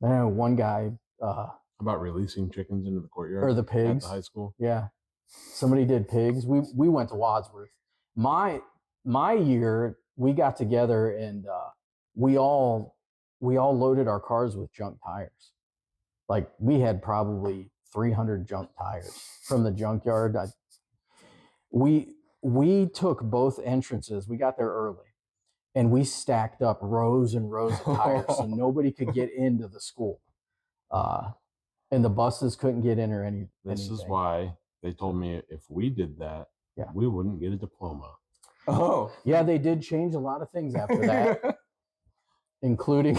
Speaker 2: I know one guy,
Speaker 4: About releasing chickens into the courtyard
Speaker 2: or the
Speaker 4: at
Speaker 2: pigs.
Speaker 4: the high school.
Speaker 2: Yeah. Somebody did pigs. We went to Wadsworth. My year, we got together and we all loaded our cars with junk tires. Like we had probably 300 junk tires from the junkyard. We took both entrances. We got there early and we stacked up rows and rows of tires so nobody could get into the school. And the buses couldn't get in or anything.
Speaker 4: This is why they told me if we did that, we wouldn't get a diploma.
Speaker 3: Oh.
Speaker 2: Yeah, they did change a lot of things after that, including,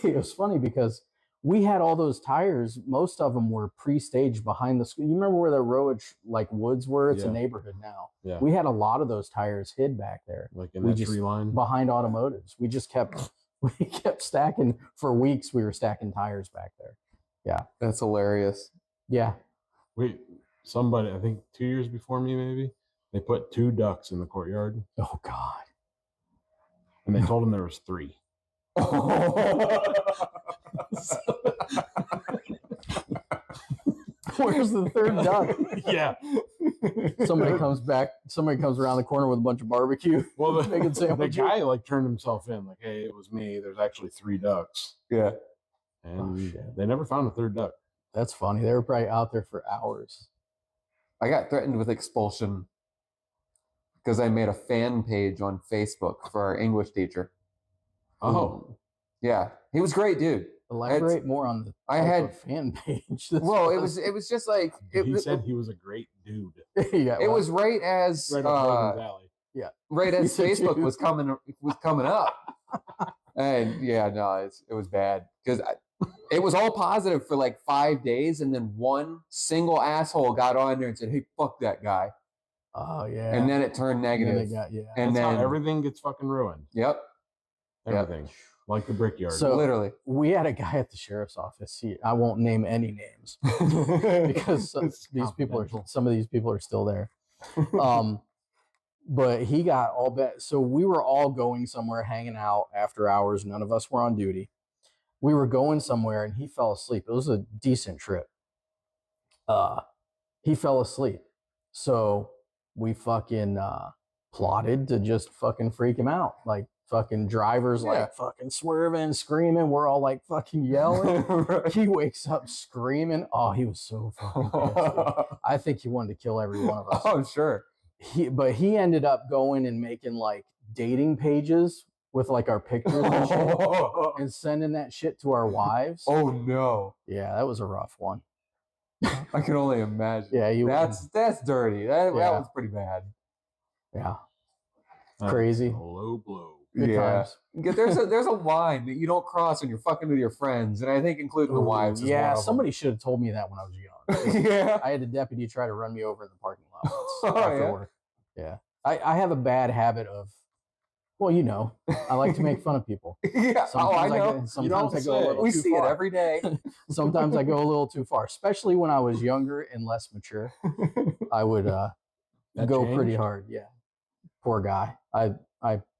Speaker 2: it was funny because we had all those tires. Most of them were pre-staged behind the school. You remember where the row of woods were? It's a neighborhood now.
Speaker 4: Yeah.
Speaker 2: We had a lot of those tires hid back there.
Speaker 4: Like in that tree line?
Speaker 2: Behind automotives. We kept stacking for weeks. We were stacking tires back there. Yeah.
Speaker 3: That's hilarious.
Speaker 2: Yeah.
Speaker 4: Somebody, I think 2 years before me, maybe, they put 2 ducks in the courtyard.
Speaker 2: Oh, God.
Speaker 4: And they told them there was 3.
Speaker 2: Where's the third duck?
Speaker 4: Yeah.
Speaker 2: Somebody comes around the corner with a bunch of barbecue.
Speaker 4: Well, the guy turned himself in, like, hey, it was me. There's actually 3 ducks.
Speaker 3: Yeah.
Speaker 4: And they never found a third duck.
Speaker 2: That's funny. They were probably out there for hours.
Speaker 3: I got threatened with expulsion because I made a fan page on Facebook for our English teacher.
Speaker 4: Oh.
Speaker 3: Yeah. He was a great dude.
Speaker 2: Elaborate more on the fan page.
Speaker 3: Well, it was just like
Speaker 4: he said he was a great dude.
Speaker 2: Yeah,
Speaker 3: it was right as
Speaker 4: right up Logan's alley.
Speaker 2: Yeah,
Speaker 3: right as Facebook was coming up, and it was bad because it was all positive for like 5 days, and then one single asshole got on there and said, "Hey, fuck that guy."
Speaker 2: Oh yeah,
Speaker 3: and then it turned negative.
Speaker 4: And then everything gets fucking ruined.
Speaker 3: Yep,
Speaker 4: everything. Yep. Like the Brickyard.
Speaker 2: So
Speaker 3: literally,
Speaker 2: we had a guy at the sheriff's office. I won't name any names because some of these people are still there. But he got all bet. So we were all going somewhere, hanging out after hours. None of us were on duty. We were going somewhere, and he fell asleep. It was a decent trip. He fell asleep, so we fucking plotted to just fucking freak him out, like. Fucking drivers like fucking swerving, screaming. We're all like fucking yelling. Right. He wakes up screaming. Oh, he was so fucking pissed. I think he wanted to kill every one of us.
Speaker 3: Oh, sure.
Speaker 2: But he ended up going and making like dating pages with like our pictures and shit and sending that shit to our wives.
Speaker 3: Oh no.
Speaker 2: Yeah, that was a rough one.
Speaker 3: I can only imagine.
Speaker 2: Yeah,
Speaker 3: that's dirty. That was pretty bad.
Speaker 2: Yeah. Crazy.
Speaker 4: Low blow.
Speaker 2: Good times.
Speaker 3: There's a line that you don't cross when you're fucking with your friends, and I think including the wives.
Speaker 2: Yeah, somebody should have told me that when I was young.
Speaker 3: Yeah,
Speaker 2: I had a deputy try to run me over in the parking lot once after work. Yeah, I have a bad habit of, I like to make fun of people.
Speaker 3: Yeah,
Speaker 2: sometimes
Speaker 3: I know.
Speaker 2: Sometimes I go a little too far.
Speaker 3: We see it every day.
Speaker 2: Sometimes I go a little too far, especially when I was younger and less mature. I would go pretty hard. Yeah, poor guy. I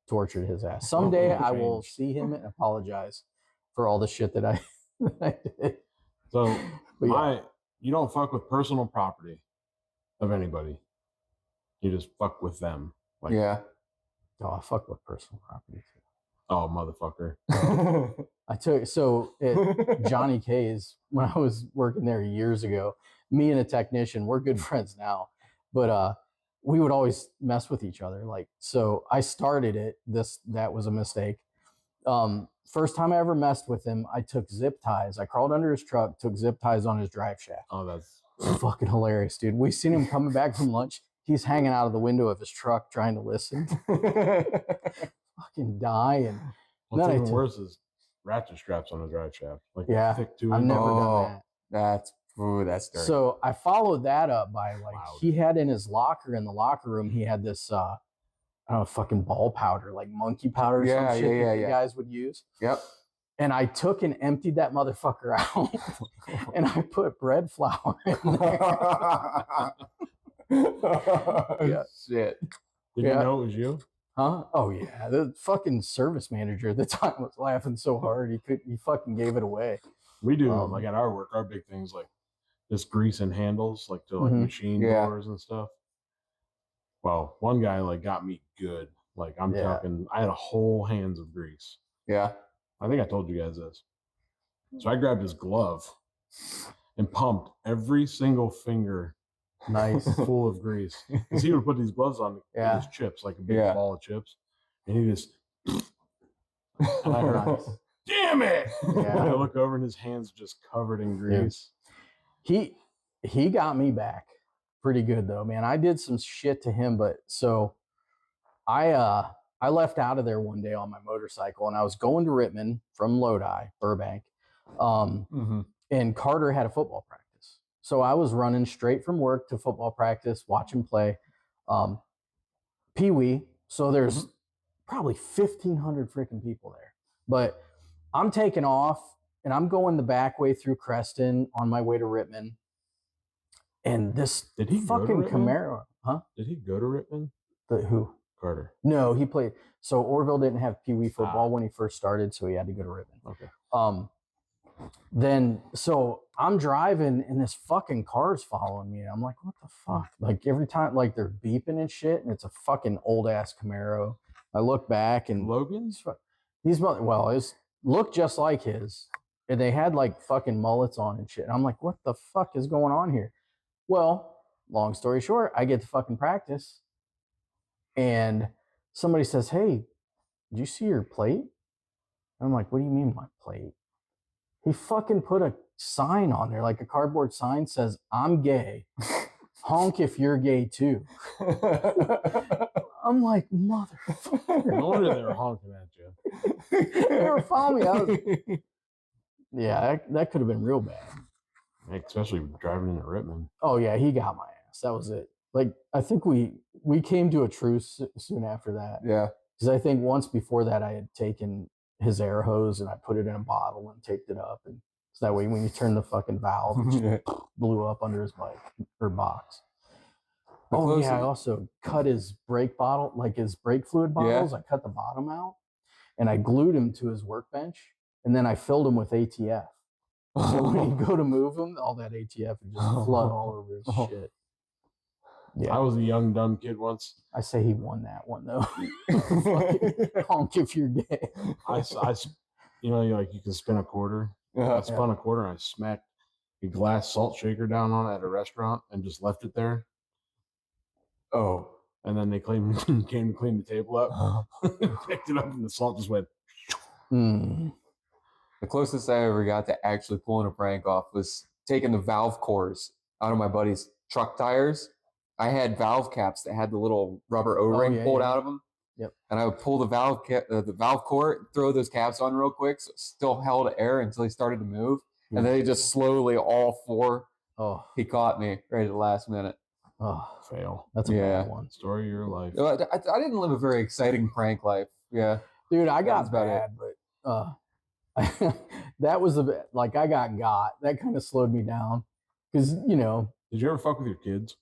Speaker 2: tortured his ass. Someday I will see him and apologize for all the shit that I did.
Speaker 4: So you don't fuck with personal property of anybody. You just fuck with them.
Speaker 3: Like, yeah.
Speaker 2: Oh, I fuck with personal property too.
Speaker 4: Oh, motherfucker.
Speaker 2: At Johnny K's, when I was working there years ago, me and a technician, we're good friends now, but we would always mess with each other. Like, so I started it. That was a mistake. First time I ever messed with him, I took zip ties. I crawled under his truck, took zip ties on his drive shaft.
Speaker 4: Oh, that's
Speaker 2: fucking hilarious, dude. We seen him coming back from lunch. He's hanging out of the window of his truck trying to listen. Fucking dying.
Speaker 4: what's
Speaker 2: Then
Speaker 4: even worse is ratchet straps on a drive shaft. Like
Speaker 2: Yeah,
Speaker 4: thick
Speaker 2: I've never
Speaker 3: Oh.
Speaker 2: done that.
Speaker 3: That's dirty.
Speaker 2: So I followed that up by like
Speaker 4: Loud.
Speaker 2: he had in his locker in the locker room, he had this I don't know, fucking ball powder, like monkey powder or some shit that the guys would use.
Speaker 3: Yep.
Speaker 2: And I took and emptied that motherfucker out and I put bread flour in there.
Speaker 3: Yeah. Shit.
Speaker 4: Did you know it was you?
Speaker 2: Huh? Oh yeah. The fucking service manager at the time was laughing so hard he fucking gave it away.
Speaker 4: We do like at our work, our big things like just grease and handles, like to like machine doors and stuff. Well, one guy like got me good. Like I'm talking, I had a whole hands of grease.
Speaker 3: Yeah.
Speaker 4: I think I told you guys this. So I grabbed his glove and pumped every single finger full of grease. Because he would put these gloves on his chips, like a big ball of chips. And he just and I heard, damn it!
Speaker 2: Yeah.
Speaker 4: I look over and his hands just covered in grease.
Speaker 2: He got me back pretty good though, man. I did some shit to him, but so I left out of there one day on my motorcycle and I was going to Rittman from Lodi, Burbank. And Carter had a football practice. So I was running straight from work to football practice, watch him play. Pee-wee. So there's probably 1,500 freaking people there. But I'm taking off and I'm going the back way through Creston on my way to Rittman. And this fucking Camaro, huh?
Speaker 4: Did he go to Rittman?
Speaker 2: Who?
Speaker 4: Carter.
Speaker 2: No, he played. So Orville didn't have Pee Wee football when he first started, so he had to go to Rittman.
Speaker 4: Okay.
Speaker 2: Then so I'm driving and this fucking car's following me. I'm like, what the fuck? Like every time, like they're beeping and shit, and it's a fucking old ass Camaro. I look back and
Speaker 4: Logan's?
Speaker 2: It looked just like his, and they had like fucking mullets on and shit. And I'm like, what the fuck is going on here? Well, long story short, I get to fucking practice, and somebody says, "Hey, did you see your plate?" And I'm like, "What do you mean my plate?" He fucking put a sign on there, like a cardboard sign says, "I'm gay. Honk if you're gay too." I'm like, motherfucker.
Speaker 4: No wonder they were honking at you.
Speaker 2: They were following me. That could have been real bad.
Speaker 4: Especially driving into Rittman.
Speaker 2: Oh yeah, he got my ass. That was it. Like I think we came to a truce soon after that.
Speaker 3: Yeah.
Speaker 2: Because I think once before that I had taken his air hose and I put it in a bottle and taped it up, and so that way when you turn the fucking valve, it just blew up under his bike or box. I also cut his brake bottle, like his brake fluid bottles. I cut the bottom out and I glued him to his workbench, and then I filled him with ATF. So when you go to move him, all that ATF would just flood all over his shit. Yeah.
Speaker 4: I was a young, dumb kid once.
Speaker 2: I say he won that one, though. Honk if you're gay.
Speaker 4: You can spin a quarter. I spun a quarter and I smacked a glass salt shaker down on it at a restaurant and just left it there.
Speaker 3: Oh.
Speaker 4: And then they came to clean the table up. Picked it up and the salt just went.
Speaker 3: The closest I ever got to actually pulling a prank off was taking the valve cores out of my buddy's truck tires. I had valve caps that had the little rubber O-ring pulled out of them.
Speaker 2: Yep.
Speaker 3: And I would pull the valve core, throw those caps on real quick, so it still held air until he started to move. And then he just slowly, all four, he caught me right at the last minute.
Speaker 2: Oh,
Speaker 4: fail.
Speaker 2: That's a bad one.
Speaker 4: Story of your life.
Speaker 3: I didn't live a very exciting prank life. Yeah.
Speaker 2: Dude, I got bad, but that was a bit like I got. That kind of slowed me down because,
Speaker 4: Did you ever fuck with your kids?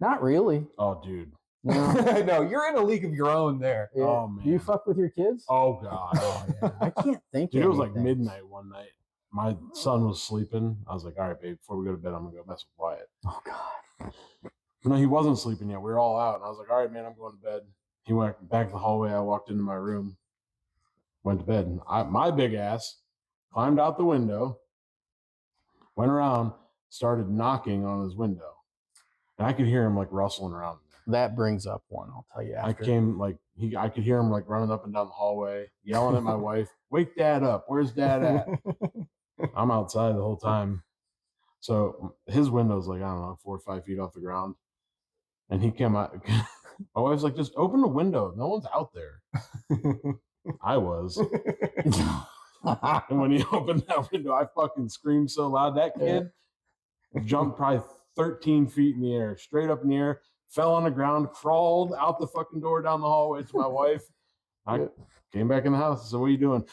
Speaker 2: Not really.
Speaker 4: Oh, dude.
Speaker 2: No.
Speaker 3: No, you're in a league of your own there.
Speaker 2: Yeah.
Speaker 4: Oh, man.
Speaker 2: Do you fuck with your kids?
Speaker 4: Oh, God.
Speaker 2: Oh, yeah. I can't think
Speaker 4: Dude,
Speaker 2: of
Speaker 4: it was like midnight one night. My son was sleeping. I was like, all right, babe, before we go to bed, I'm going to go mess with Wyatt.
Speaker 2: Oh, God.
Speaker 4: No, he wasn't sleeping yet. We were all out. And I was like, all right, man, I'm going to bed. He went back to the hallway. I walked into my room, went to bed. And my big ass climbed out the window, went around, started knocking on his window. And I could hear him like rustling around there.
Speaker 2: That brings up one. I'll tell you after.
Speaker 4: I could hear him like running up and down the hallway, yelling at my wife, "Wake Dad up! Where's Dad at?" I'm outside the whole time. So his window's like, I don't know, 4 or 5 feet off the ground. And he came out. My wife's like, just open the window. No one's out there. I was. And when he opened that window, I fucking screamed so loud. That kid jumped probably 13 feet in the air, straight up in the air, fell on the ground, crawled out the fucking door down the hallway to my wife. I came back in the house. I said, "What are you doing?"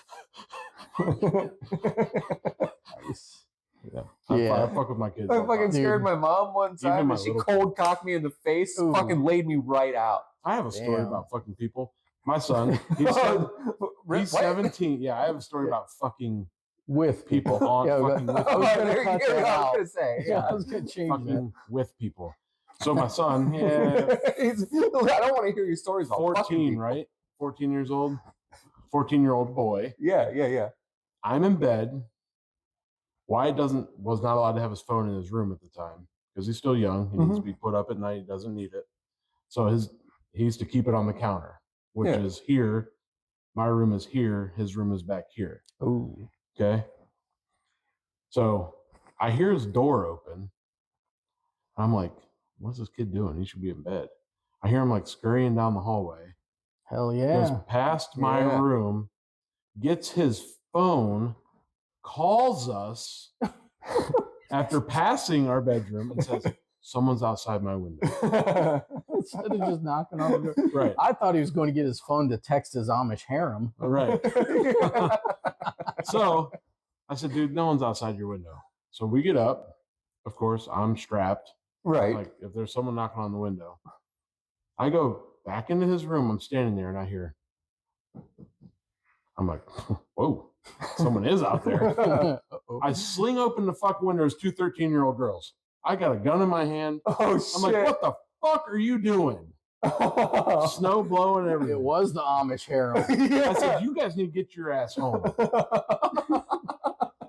Speaker 4: I fuck with my kids.
Speaker 3: I fucking scared my mom one time and she cold cocked me in the face, fucking laid me right out.
Speaker 4: I have a story about fucking people. My son, he's 17. Yeah, I have a story about fucking
Speaker 2: with
Speaker 4: people on fucking with people.
Speaker 3: I was gonna say.
Speaker 2: Yeah, I was gonna change
Speaker 4: fucking with people. So my son,
Speaker 3: I don't want to hear your stories about
Speaker 4: 14, right? 14 years old. 14-year-old boy.
Speaker 3: Yeah.
Speaker 4: I'm in bed. Wyatt was not allowed to have his phone in his room at the time because he's still young. He needs to be put up at night. He doesn't need it. So he used to keep it on the counter, which is here. My room is here. His room is back here.
Speaker 2: Ooh.
Speaker 4: Okay. So I hear his door open. I'm like, what's this kid doing? He should be in bed. I hear him like scurrying down the hallway.
Speaker 2: Hell yeah.
Speaker 4: Goes past my room, gets his phone, calls us after passing our bedroom and says, "Someone's outside my window."
Speaker 2: Instead of just knocking on the door.
Speaker 4: Right.
Speaker 2: I thought he was going to get his phone to text his Amish harem.
Speaker 4: Right. So I said, "Dude, no one's outside your window." So we get up. Of course, I'm strapped.
Speaker 3: Right.
Speaker 4: Like if there's someone knocking on the window, I go back into his room. I'm standing there and I hear, I'm like, whoa, someone is out there. I sling open the fuck windows, 2 13-year-old girls. I got a gun in my hand.
Speaker 3: Oh, shit.
Speaker 4: I'm like, what the fuck are you doing? Snow blowing and everything.
Speaker 2: It was the Amish harem.
Speaker 4: I said, you guys need to get your ass home.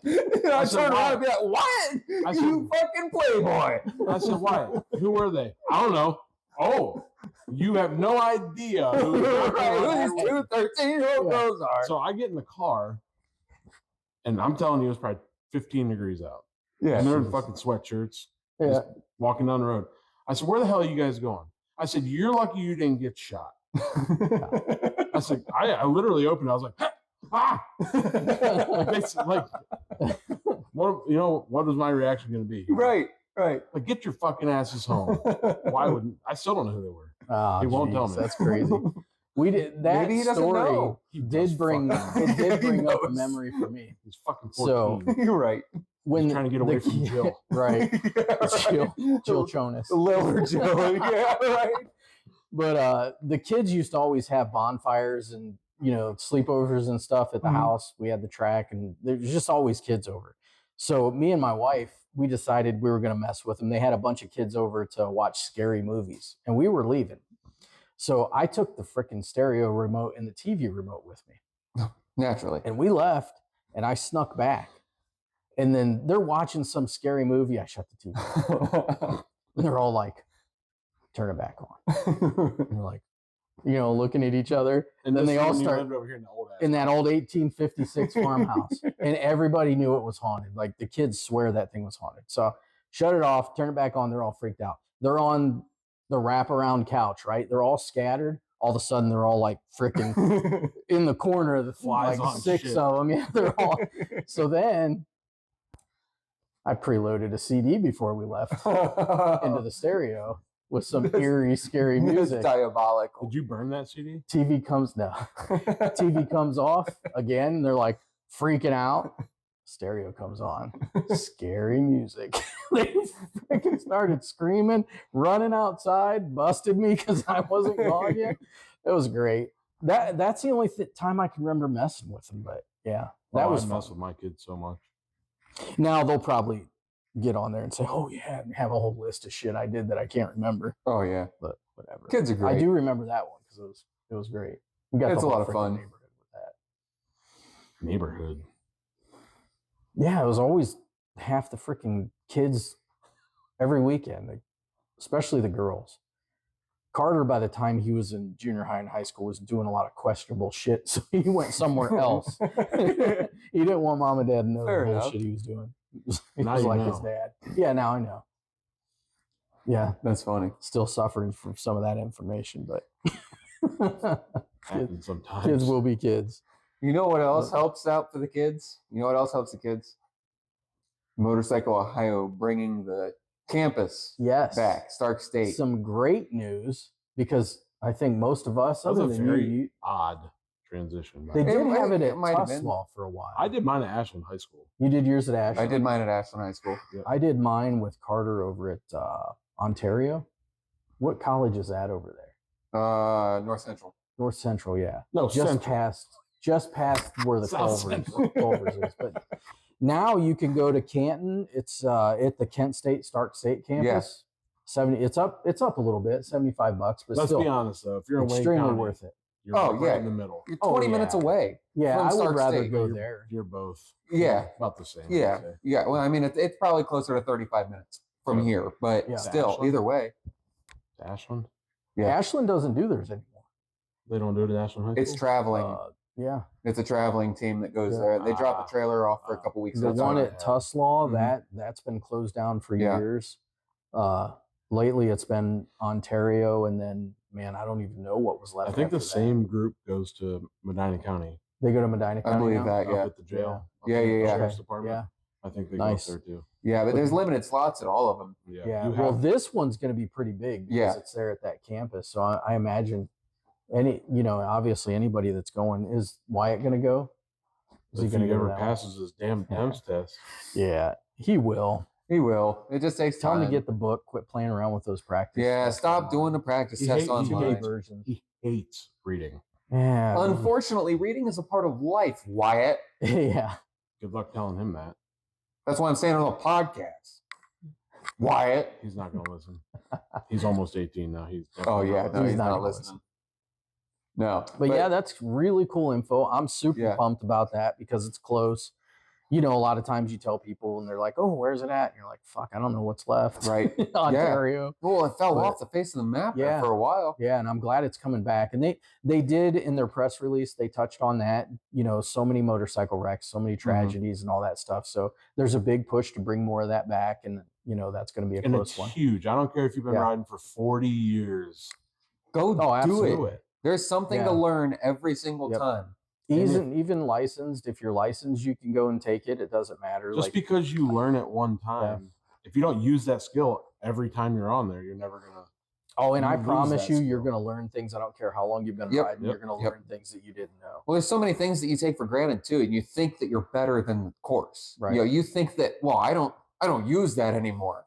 Speaker 3: I turned around and be like, "What? You fucking playboy."
Speaker 4: I said, "Why? Who were they?" "I don't know." "Oh, you have no idea who
Speaker 3: these 2 13-year-old girls are.
Speaker 4: So I get in the car, and I'm telling you, it's probably 15 degrees out.
Speaker 3: Yeah.
Speaker 4: And they're in fucking sweatshirts, just walking down the road. I said, "Where the hell are you guys going?" I said, "You're lucky you didn't get shot." I said, I literally opened it. I was like, ah! What was my reaction going to be?
Speaker 3: Right.
Speaker 4: Like, get your fucking asses home. Why wouldn't I? Still don't know who they were.
Speaker 2: Oh,
Speaker 4: he won't tell me.
Speaker 2: That's crazy. We did that.
Speaker 3: Maybe he doesn't
Speaker 2: story
Speaker 3: know.
Speaker 2: did bring up a memory for me.
Speaker 4: He's fucking 14.
Speaker 2: So
Speaker 3: you're right.
Speaker 2: When
Speaker 4: he's trying to get away from Jill.
Speaker 2: Right. Jill Jonas.
Speaker 3: Little Jill. Yeah, right.
Speaker 2: But the kids used to always have bonfires and sleepovers and stuff at the house. We had the track, and there's just always kids over. So me and my wife, we decided we were going to mess with them. They had a bunch of kids over to watch scary movies, and we were leaving. So I took the freaking stereo remote and the TV remote with me.
Speaker 3: Naturally.
Speaker 2: And we left, and I snuck back. And then they're watching some scary movie. I shut the TV. And they're all like, "Turn it back on." And they're like, looking at each other. And then they all start
Speaker 4: over here
Speaker 2: in that old 1856 farmhouse. And everybody knew it was haunted. Like the kids swear that thing was haunted. So shut it off, turn it back on. They're all freaked out. They're on the wraparound couch, right? They're all scattered. All of a sudden, they're all like freaking in the corner of the
Speaker 4: flies,
Speaker 2: like
Speaker 4: on
Speaker 2: 6
Speaker 4: shit.
Speaker 2: of them. Yeah, they're all. So then I preloaded a CD before we left into the stereo with some eerie, scary music.
Speaker 3: It's diabolical.
Speaker 4: Did you burn that CD?
Speaker 2: TV comes off again. They're like freaking out. Stereo comes on. Scary music. They freaking started screaming, running outside, busted me because I wasn't gone yet. It was great. That's the only time I can remember messing with them. But yeah, that was
Speaker 4: I
Speaker 2: fun.
Speaker 4: mess with my kids so much.
Speaker 2: Now they'll probably get on there and say, "Oh yeah," and have a whole list of shit I did that I can't remember.
Speaker 3: Oh yeah,
Speaker 2: but whatever.
Speaker 3: Kids are great.
Speaker 2: I do remember that one because it was great. We got
Speaker 3: it's
Speaker 2: the
Speaker 3: a
Speaker 2: whole
Speaker 3: lot of fun.
Speaker 2: Neighborhood with that.
Speaker 4: Neighborhood.
Speaker 2: Yeah, it was always half the freaking kids every weekend, especially the girls. Carter, by the time he was in junior high and high school, was doing a lot of questionable shit, so he went somewhere else. He didn't want mom and dad to know
Speaker 3: Fair
Speaker 2: the
Speaker 3: enough.
Speaker 2: bullshit he was doing. He
Speaker 4: Now
Speaker 2: was
Speaker 4: you
Speaker 2: like
Speaker 4: know.
Speaker 2: his dad. Yeah, now I know. Yeah,
Speaker 3: That's funny.
Speaker 2: still suffering from some of that information, but
Speaker 4: Happens sometimes.
Speaker 2: kids will be kids.
Speaker 3: You know what else helps out for the kids? You know what else helps the kids? Motorcycle Ohio bringing the campus
Speaker 2: Yes.
Speaker 3: back, Stark State.
Speaker 2: Some great news, because I think most of us,
Speaker 4: That was
Speaker 2: other
Speaker 4: a
Speaker 2: than
Speaker 4: very
Speaker 2: you,
Speaker 4: odd transition.
Speaker 2: they
Speaker 3: It
Speaker 2: did
Speaker 3: might-
Speaker 2: have it
Speaker 3: it
Speaker 2: at
Speaker 3: might have been.
Speaker 2: Tuslaw for a while.
Speaker 4: I did mine at Ashland High School.
Speaker 2: You did yours at Ashland?
Speaker 3: I did mine at Ashland High School.
Speaker 2: I did mine with Carter over at Ontario. What college is that over there?
Speaker 3: North Central.
Speaker 2: North Central, yeah.
Speaker 4: No,
Speaker 2: just
Speaker 4: Central.
Speaker 2: past where the
Speaker 4: South
Speaker 2: Culvers is. But now you can go to Canton. It's at the Kent State Stark State campus. 70. It's up a little bit, $75, but
Speaker 4: Let's
Speaker 2: still
Speaker 4: be honest though, if you're in Wayne
Speaker 2: extremely
Speaker 4: County,
Speaker 2: worth it.
Speaker 4: you're
Speaker 3: Oh,
Speaker 4: right
Speaker 3: yeah.
Speaker 4: in the middle.
Speaker 3: You're
Speaker 2: Oh,
Speaker 3: 20 minutes
Speaker 2: yeah.
Speaker 3: away.
Speaker 2: Yeah,
Speaker 3: From
Speaker 2: I would
Speaker 3: Stark
Speaker 2: rather
Speaker 3: State.
Speaker 2: go
Speaker 4: You're-
Speaker 2: there.
Speaker 4: You're both
Speaker 3: Yeah.
Speaker 4: about the same. I
Speaker 3: Yeah.
Speaker 4: would say.
Speaker 3: Yeah. Well, I mean, it's probably closer to 35 minutes from
Speaker 4: Yeah.
Speaker 3: here, but
Speaker 2: Yeah.
Speaker 3: still,
Speaker 4: Ashland?
Speaker 3: either way,
Speaker 4: To Ashland?
Speaker 3: Yeah.
Speaker 2: Ashland doesn't do theirs anymore.
Speaker 4: They don't do it at Ashland High School?
Speaker 3: it's traveling.
Speaker 2: Yeah.
Speaker 3: It's a traveling team that goes
Speaker 2: Yeah.
Speaker 3: there. They drop the trailer off for a couple weeks.
Speaker 2: The
Speaker 3: at a
Speaker 2: one
Speaker 3: time.
Speaker 2: at Tuslaw,
Speaker 3: Mhm.
Speaker 2: that's been closed down for
Speaker 3: Yeah.
Speaker 2: years. Lately it's been Ontario, and then I don't even know what was left.
Speaker 4: I think the
Speaker 2: after that.
Speaker 4: same group goes to Medina County.
Speaker 2: They go to Medina County.
Speaker 3: I believe
Speaker 2: now?
Speaker 3: that.
Speaker 4: Up
Speaker 3: Yeah.
Speaker 4: at the jail.
Speaker 3: Yeah, yeah, yeah.
Speaker 4: Sheriff's
Speaker 2: Okay.
Speaker 4: Department.
Speaker 2: Yeah.
Speaker 4: I think they
Speaker 2: Nice.
Speaker 4: go up there too.
Speaker 3: Yeah, but there's limited slots at all of them.
Speaker 2: Yeah.
Speaker 4: You
Speaker 2: Well,
Speaker 4: have-
Speaker 2: this one's going to be pretty big because
Speaker 3: Yeah.
Speaker 2: it's there at that campus. So I imagine obviously anybody that's going, is Wyatt going to go? Is
Speaker 4: if
Speaker 2: going
Speaker 4: he
Speaker 2: to go to
Speaker 4: ever
Speaker 2: that one?
Speaker 4: passes his damn temps test,
Speaker 2: Yeah, he will.
Speaker 3: He will. It just takes
Speaker 2: Tell
Speaker 3: time.
Speaker 2: him to get the book. Quit playing around with those practice.
Speaker 3: Yeah,
Speaker 2: tests
Speaker 3: stop
Speaker 2: online.
Speaker 3: doing the practice
Speaker 4: He
Speaker 3: tests
Speaker 4: hate- he
Speaker 2: Too many
Speaker 3: online.
Speaker 4: hates-
Speaker 2: versions.
Speaker 4: he hates reading.
Speaker 2: Yeah.
Speaker 3: Unfortunately, reading is a part of life, Wyatt.
Speaker 2: Yeah.
Speaker 4: Good luck telling him that.
Speaker 3: That's why I'm saying on the podcast. Wyatt.
Speaker 4: He's not going to listen. He's almost 18 now. He's
Speaker 3: Oh,
Speaker 4: definitely
Speaker 3: yeah.
Speaker 4: not
Speaker 3: No,
Speaker 4: listening.
Speaker 3: he's not
Speaker 2: gonna
Speaker 3: listening. No.
Speaker 2: But yeah, that's really cool info. I'm super
Speaker 3: Yeah.
Speaker 2: pumped about that because it's close. A lot of times you tell people and they're like, "Oh, where's it at?" And you're like, "Fuck, I don't know what's left."
Speaker 3: Right.
Speaker 2: Ontario.
Speaker 3: Well, it fell
Speaker 2: But-
Speaker 3: off the face of the map there
Speaker 2: Yeah.
Speaker 3: for a while.
Speaker 2: Yeah, and I'm glad it's coming back. And they did in their press release, they touched on that, so many motorcycle wrecks, so many tragedies and all that stuff. So there's a big push to bring more of that back, and that's going to be a
Speaker 4: And
Speaker 2: close
Speaker 4: it's
Speaker 2: one.
Speaker 4: huge. I don't care if you've been
Speaker 2: Yeah.
Speaker 4: riding for 40 years.
Speaker 3: Go
Speaker 2: Oh,
Speaker 3: do
Speaker 2: absolutely.
Speaker 3: it. There's something
Speaker 2: Yeah.
Speaker 3: to learn every single
Speaker 2: Yep.
Speaker 3: time.
Speaker 2: Even licensed, if you're licensed, you can go and take it. It doesn't matter.
Speaker 4: Just because you learn it one time, if you don't use that skill every time you're on there, you're never going to.
Speaker 2: Oh, and I
Speaker 4: you lose
Speaker 2: promise
Speaker 4: that
Speaker 2: you, you're
Speaker 4: skill.
Speaker 2: going to learn things. I don't care how long you've been
Speaker 3: Yep.
Speaker 2: riding. You're going to
Speaker 3: Yep.
Speaker 2: learn things that you didn't know.
Speaker 3: Well, there's so many things that you take for granted too, and you think that you're better than the course.
Speaker 2: Right.
Speaker 3: You think that, well, I don't use that anymore.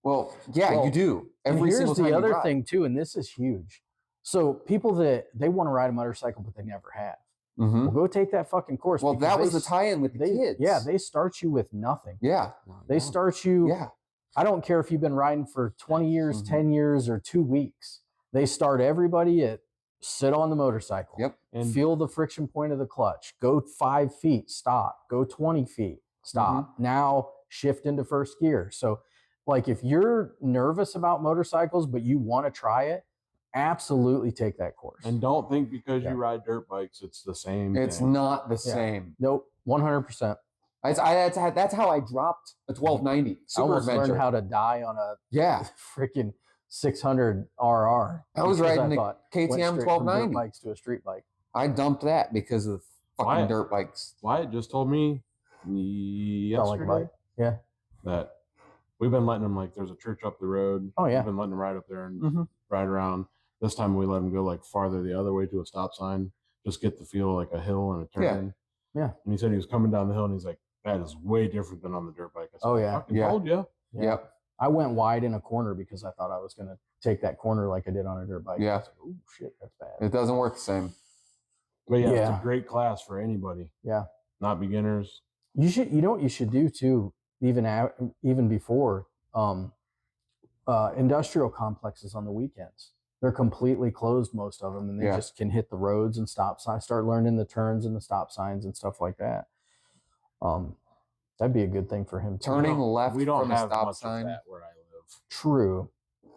Speaker 3: Well, yeah,
Speaker 2: Well,
Speaker 3: you do.
Speaker 2: And
Speaker 3: Every
Speaker 2: here's
Speaker 3: single time
Speaker 2: the
Speaker 3: you
Speaker 2: other
Speaker 3: ride.
Speaker 2: thing too, and this is huge. So people that they want to ride a motorcycle but they never have,
Speaker 3: Mhm.
Speaker 2: well, go take that fucking course.
Speaker 3: Well,
Speaker 2: because
Speaker 3: that was
Speaker 2: they
Speaker 3: the tie-in with the kids.
Speaker 2: Yeah, they start you with nothing.
Speaker 3: Yeah.
Speaker 2: They start you.
Speaker 3: Yeah.
Speaker 2: I don't care if you've been riding for 20 years,
Speaker 3: Mhm.
Speaker 2: 10 years, or 2 weeks. They start everybody at sit on the motorcycle.
Speaker 3: Yep.
Speaker 4: And
Speaker 2: Feel the friction point of the clutch. Go 5 feet, stop. Go 20 feet, stop.
Speaker 3: Mm-hmm.
Speaker 2: Now shift into first gear. So, if you're nervous about motorcycles, but you want to try it, absolutely take that course.
Speaker 4: And don't think because
Speaker 2: Yeah.
Speaker 4: you ride dirt bikes, it's the same.
Speaker 3: It's
Speaker 4: thing.
Speaker 3: not the
Speaker 2: Yeah.
Speaker 3: same.
Speaker 2: Nope, 100%.
Speaker 3: That's how I dropped a 1290
Speaker 2: I
Speaker 3: Super
Speaker 2: almost
Speaker 3: Adventure.
Speaker 2: learned how to die on a
Speaker 3: Yeah.
Speaker 2: freaking 600 RR.
Speaker 3: I was
Speaker 2: because
Speaker 3: riding the
Speaker 2: thought,
Speaker 3: KTM
Speaker 2: went straight from dirt
Speaker 3: 1290.
Speaker 2: bikes to a street bike.
Speaker 3: I dumped that because of fucking
Speaker 4: Why?
Speaker 3: dirt bikes.
Speaker 4: Wyatt just told me
Speaker 2: Felt like
Speaker 4: yesterday
Speaker 2: a bike. Yeah.
Speaker 4: that we've been letting him, there's a church up the road.
Speaker 2: Oh, yeah.
Speaker 4: We've been letting him ride up there and
Speaker 3: Mhm.
Speaker 4: ride around. This time we let him go farther the other way to a stop sign, just get the feel like a hill and a turn.
Speaker 2: Yeah.
Speaker 4: And he said he was coming down the hill and he's like, that is way different than on the dirt bike. I said,
Speaker 2: Oh,
Speaker 4: I
Speaker 2: yeah.
Speaker 4: fucking
Speaker 3: Yeah.
Speaker 4: told you.
Speaker 2: Yeah.
Speaker 3: Yep.
Speaker 2: I went wide in a corner because I thought I was going to take that corner like I did on a dirt bike.
Speaker 3: Yeah.
Speaker 2: I was like, oh, shit, that's bad.
Speaker 3: It doesn't work the same.
Speaker 4: But yeah, it's
Speaker 2: Yeah.
Speaker 4: a great class for anybody.
Speaker 2: Yeah.
Speaker 4: Not beginners.
Speaker 2: You should, what you should do too, even before, industrial complexes on the weekends. They're completely closed, most of them, and they
Speaker 3: Yeah.
Speaker 2: just can hit the roads and stop signs, start learning the turns and the stop signs and stuff like that. That'd be a good thing for him too.
Speaker 3: Turning left
Speaker 4: We don't
Speaker 3: from a
Speaker 4: have
Speaker 3: stop
Speaker 4: much
Speaker 3: sign.
Speaker 4: of that where I live.
Speaker 2: True.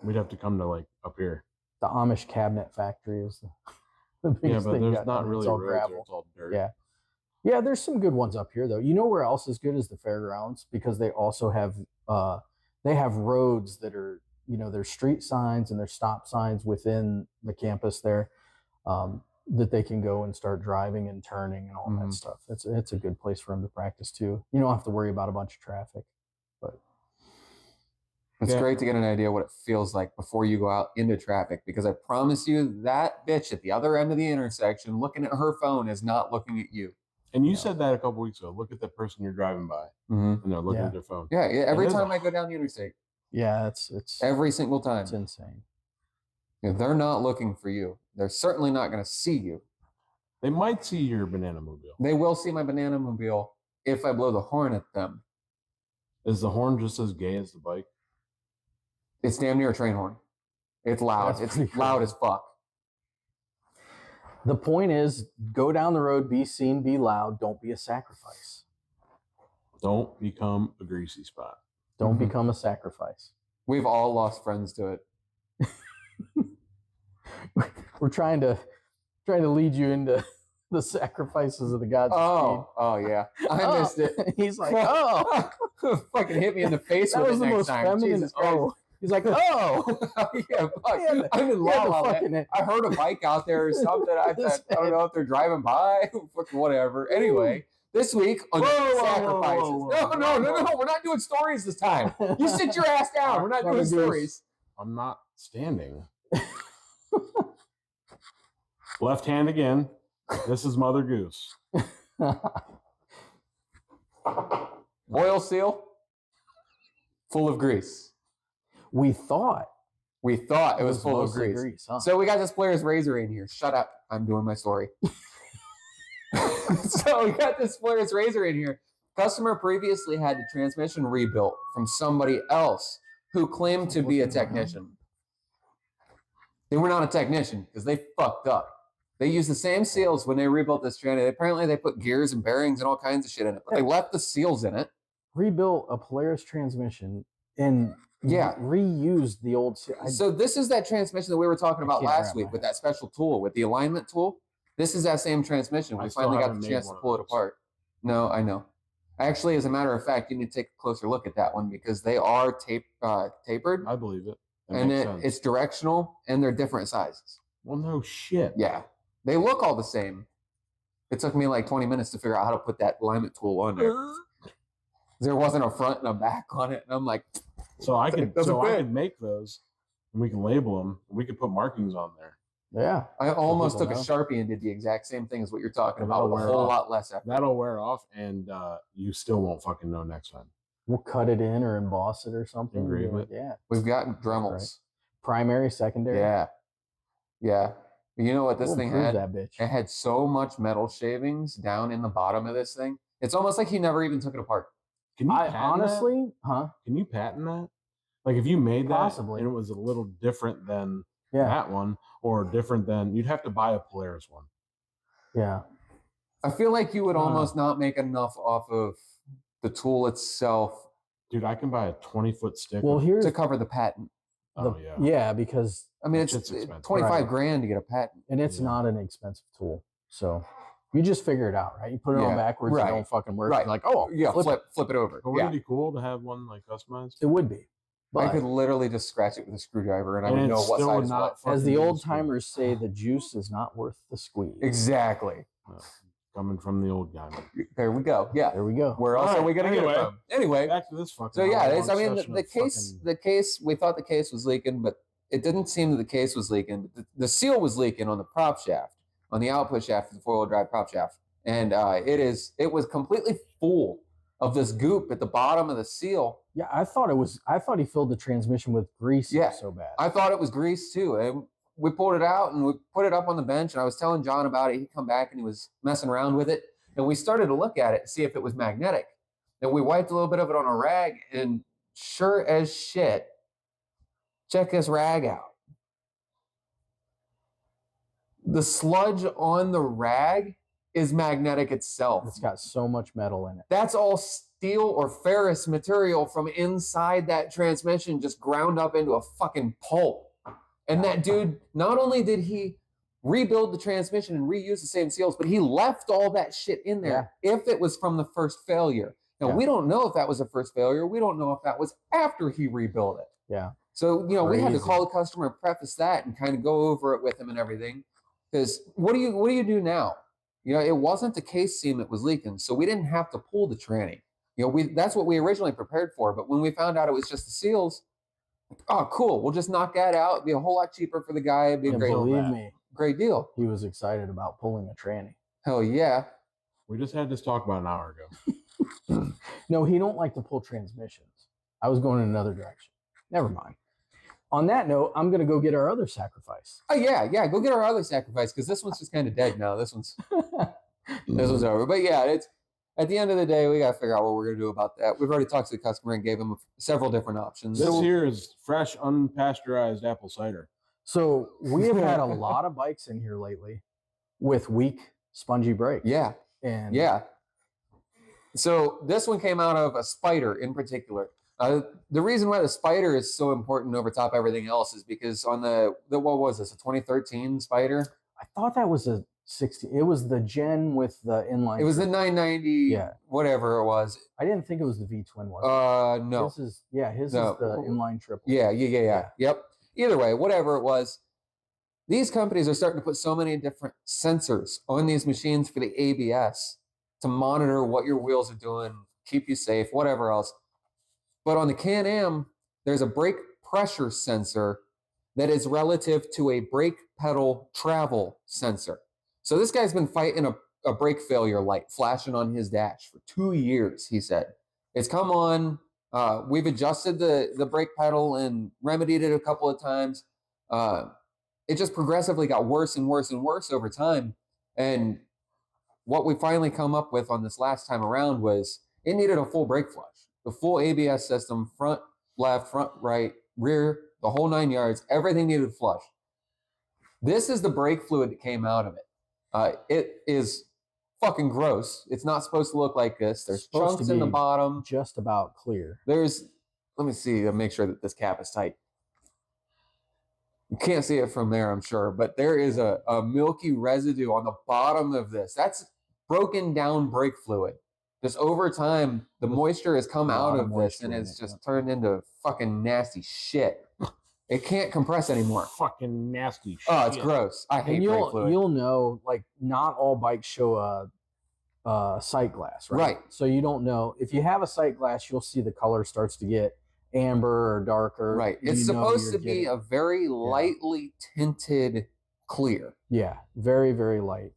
Speaker 4: We'd have to come to up here.
Speaker 2: The Amish cabinet factory is the biggest
Speaker 4: but
Speaker 2: thing.
Speaker 4: there's
Speaker 2: got
Speaker 4: not
Speaker 2: done.
Speaker 4: really
Speaker 2: It's all
Speaker 4: roads
Speaker 2: gravel.
Speaker 4: there. It's all dirt.
Speaker 2: Yeah. Yeah, there's some good ones up here though. You know where else is good is the fairgrounds, because they also have roads that are, there's street signs and there's stop signs within the campus there, that they can go and start driving and turning and all that stuff. It's a good place for them to practice too. You don't have to worry about a bunch of traffic. But
Speaker 3: it's great to get an idea what it feels like before you go out into traffic, because I promise you that bitch at the other end of the intersection looking at her phone is not looking at you.
Speaker 4: And you said that a couple weeks ago. Look at the person you're driving by, and they're looking at their phone.
Speaker 3: Yeah, every time I go down the interstate.
Speaker 2: Yeah, it's
Speaker 3: every single time.
Speaker 2: It's insane.
Speaker 3: They're not looking for you. They're certainly not going to see you.
Speaker 4: They might see your banana mobile.
Speaker 3: They will see my banana mobile if I blow the horn at them.
Speaker 4: Is the horn just as gay as the bike?
Speaker 3: It's damn near a train horn. It's loud. It's loud as fuck.
Speaker 2: The point is, go down the road, be seen, be loud. Don't be a sacrifice.
Speaker 4: Don't become a greasy spot.
Speaker 2: Don't become a sacrifice.
Speaker 3: We've all lost friends to it.
Speaker 2: We're trying to lead you into the sacrifices of the Godspeed.
Speaker 3: Oh yeah, I missed it.
Speaker 2: He's like, oh,
Speaker 3: fucking hit me in the face
Speaker 2: that
Speaker 3: with
Speaker 2: was
Speaker 3: it
Speaker 2: the
Speaker 3: next
Speaker 2: most
Speaker 3: time.
Speaker 2: feminine.
Speaker 3: Jesus Christ.
Speaker 2: Oh, he's like, oh,
Speaker 3: yeah, fuck. I'm in La La Land. I heard a bike out there or something. I don't know if they're driving by. Fucking whatever. Anyway, this week on sacrifices. No. We're not doing stories this time. You sit your ass down. We're not doing stories.
Speaker 4: I'm not standing. Left hand again. This is Mother Goose.
Speaker 3: Oil seal full of grease.
Speaker 2: We thought
Speaker 3: it was full of grease.
Speaker 2: Huh?
Speaker 3: So we got this player's razor in here. Shut up. I'm doing my story. So we got this player's razor in here. Customer previously had the transmission rebuilt from somebody else who claimed to be a technician. They were not a technician because they fucked up. They used the same seals when they rebuilt this trailer. Apparently they put gears and bearings and all kinds of shit in it, but they left the seals in it.
Speaker 2: Rebuilt a Polaris transmission and reused the old seal.
Speaker 3: So this is that transmission that we were talking about last week with that special tool, with the alignment tool. This is that same transmission. We finally got the chance to pull it apart. No, I know. Actually, as a matter of fact, you need to take a closer look at that one because they are tapered.
Speaker 4: I believe it.
Speaker 3: And it's directional and they're different sizes.
Speaker 4: Well, no shit.
Speaker 3: Yeah. They look all the same. It took me like 20 minutes to figure out how to put that alignment tool on there. There wasn't a front and a back on it. And I'm like,
Speaker 4: I could make those and we can label them. And we could put markings on there.
Speaker 2: Yeah.
Speaker 3: I almost took a Sharpie and did the exact same thing as what you're talking about with a whole lot less effort.
Speaker 4: That'll wear off and you still won't fucking know next time.
Speaker 2: We'll cut it in or emboss it or something.
Speaker 4: Engrave it.
Speaker 2: Yeah.
Speaker 3: We've got Dremels. Right.
Speaker 2: Primary, secondary.
Speaker 3: Yeah. Yeah. You know what this thing had?
Speaker 2: That bitch.
Speaker 3: It had so much metal shavings down in the bottom of this thing. It's almost like he never even took it apart.
Speaker 4: Can you
Speaker 2: honestly,
Speaker 4: Can you patent that? Like if you made that
Speaker 2: possibly
Speaker 4: and it was a little different than that one or different than, you'd have to buy a Polaris one.
Speaker 2: Yeah.
Speaker 3: I feel like you would almost not make enough off of the tool itself.
Speaker 4: Dude, I can buy a 20-foot stick
Speaker 3: to cover the patent.
Speaker 2: Yeah, because
Speaker 3: I mean it's 25 grand to get a patent.
Speaker 2: And it's not an expensive tool. So you just figure it out, right? You put it on backwards, it don't fucking work. You're like, flip it over.
Speaker 4: But would it be cool to have one like customized?
Speaker 2: It would be.
Speaker 3: But I could literally just scratch it with a screwdriver and I would know what size what.
Speaker 2: As the old timers say, the juice is not worth the squeeze.
Speaker 3: Exactly.
Speaker 4: Coming from the old guy.
Speaker 3: There we go. Yeah.
Speaker 2: There we go.
Speaker 3: Where else are we going to get it from? Anyway.
Speaker 4: Back to this fucking.
Speaker 3: So yeah, the case, we thought the case was leaking, but it didn't seem that the case was leaking. The seal was leaking on the prop shaft, on the output shaft of the four-wheel drive prop shaft. And it was completely full of this goop at the bottom of the seal.
Speaker 2: Yeah, I thought he filled the transmission with grease.
Speaker 3: Yeah,
Speaker 2: so bad.
Speaker 3: I thought it was grease too. And we pulled it out and we put it up on the bench. And I was telling John about it. He'd come back and he was messing around with it. And we started to look at it, see if it was magnetic. And we wiped a little bit of it on a rag. And sure as shit, check this rag out. The sludge on the rag is magnetic itself.
Speaker 2: It's got so much metal in it.
Speaker 3: That's all steel or ferrous material from inside that transmission just ground up into a fucking pulp. And that dude, not only did he rebuild the transmission and reuse the same seals, but he left all that shit in there if it was from the first failure. Now, we don't know if that was a first failure. We don't know if that was after he rebuilt it.
Speaker 2: Yeah.
Speaker 3: So, we had to call the customer and preface that and kind of go over it with him and everything. Because what do you do now? It wasn't the case seam that was leaking, so we didn't have to pull the tranny. That's what we originally prepared for. But when we found out it was just the seals, oh, cool. We'll just knock that out. It'd be a whole lot cheaper for the guy. It'd be a great deal.
Speaker 2: He was excited about pulling a tranny.
Speaker 3: Hell yeah.
Speaker 4: We just had this talk about an hour ago.
Speaker 2: No, he don't like to pull transmissions. I was going in another direction. Never mind. On that note, I'm going to go get our other sacrifice.
Speaker 3: Oh, yeah. Go get our other sacrifice, because this one's just kind of dead now. This one's over. But yeah, it's at the end of the day, we got to figure out what we're going to do about that. We've already talked to the customer and gave him several different options.
Speaker 4: This here is fresh, unpasteurized apple cider.
Speaker 2: So we have had a lot of bikes in here lately with weak, spongy brakes.
Speaker 3: Yeah.
Speaker 2: And
Speaker 3: so this one came out of a Spider in particular. The reason why the Spider is so important over top everything else is because on the what was this, a 2013 Spider?
Speaker 2: I thought that was a 60. It was the Gen with the inline.
Speaker 3: It was the 990, whatever it was.
Speaker 2: I didn't think it was the V-twin, was it?
Speaker 3: No.
Speaker 2: His is the inline triple.
Speaker 3: Yeah. Yep. Either way, whatever it was, these companies are starting to put so many different sensors on these machines for the ABS to monitor what your wheels are doing, keep you safe, whatever else. But on the Can-Am, there's a brake pressure sensor that is relative to a brake pedal travel sensor. So this guy's been fighting a brake failure light flashing on his dash for 2 years, he said. It's come on. We've adjusted the brake pedal and remedied it a couple of times. It just progressively got worse and worse and worse over time. And what we finally come up with on this last time around was it needed a full brake flush. The full ABS system, front, left, front, right, rear, the whole 9 yards, everything needed flush. This is the brake fluid that came out of it. It is fucking gross. It's not supposed to look like this. There's chunks in the bottom.
Speaker 2: Just about clear.
Speaker 3: Let me see to make sure that this cap is tight. You can't see it from there, I'm sure, but there is a milky residue on the bottom of this. That's broken down brake fluid. Just over time, the moisture has come out of this and it's just turned into fucking nasty shit. It can't compress anymore.
Speaker 4: Fucking nasty shit.
Speaker 3: Oh, it's gross. I hate brake fluid.
Speaker 2: You'll know, like, not all bikes show a sight glass, right? So you don't know. If you have a sight glass, you'll see the color starts to get amber or darker.
Speaker 3: Right. It's supposed to be a very lightly tinted clear.
Speaker 2: Yeah, very, very light.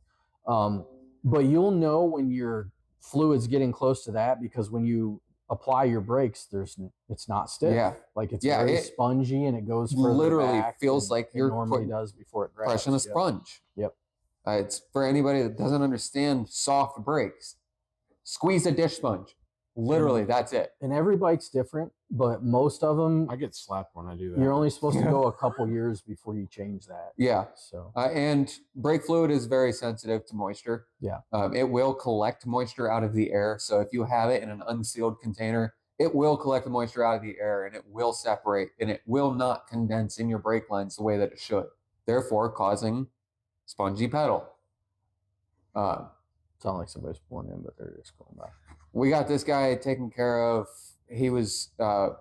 Speaker 2: But you'll know when your fluid's getting close to that because when you apply your brakes, it's not stiff. Yeah, like it's very spongy and it goes further
Speaker 3: literally
Speaker 2: back
Speaker 3: feels like you're
Speaker 2: normally does before it grabs.
Speaker 3: Pressing a sponge.
Speaker 2: Yep.
Speaker 3: It's for anybody that doesn't understand soft brakes. Squeeze a dish sponge. Literally, that's it.
Speaker 2: And every bike's different, but most of them,
Speaker 4: I get slapped when I do that.
Speaker 2: You're only supposed to go a couple years before you change that.
Speaker 3: Yeah.
Speaker 2: So
Speaker 3: and brake fluid is very sensitive to moisture.
Speaker 2: Yeah.
Speaker 3: It will collect moisture out of the air. So if you have it in an unsealed container, it will collect the moisture out of the air and it will separate and it will not condense in your brake lines the way that it should, therefore causing spongy pedal.
Speaker 2: Sound like somebody's pulling in, but they're just going by.
Speaker 3: We got this guy taken care of. He was,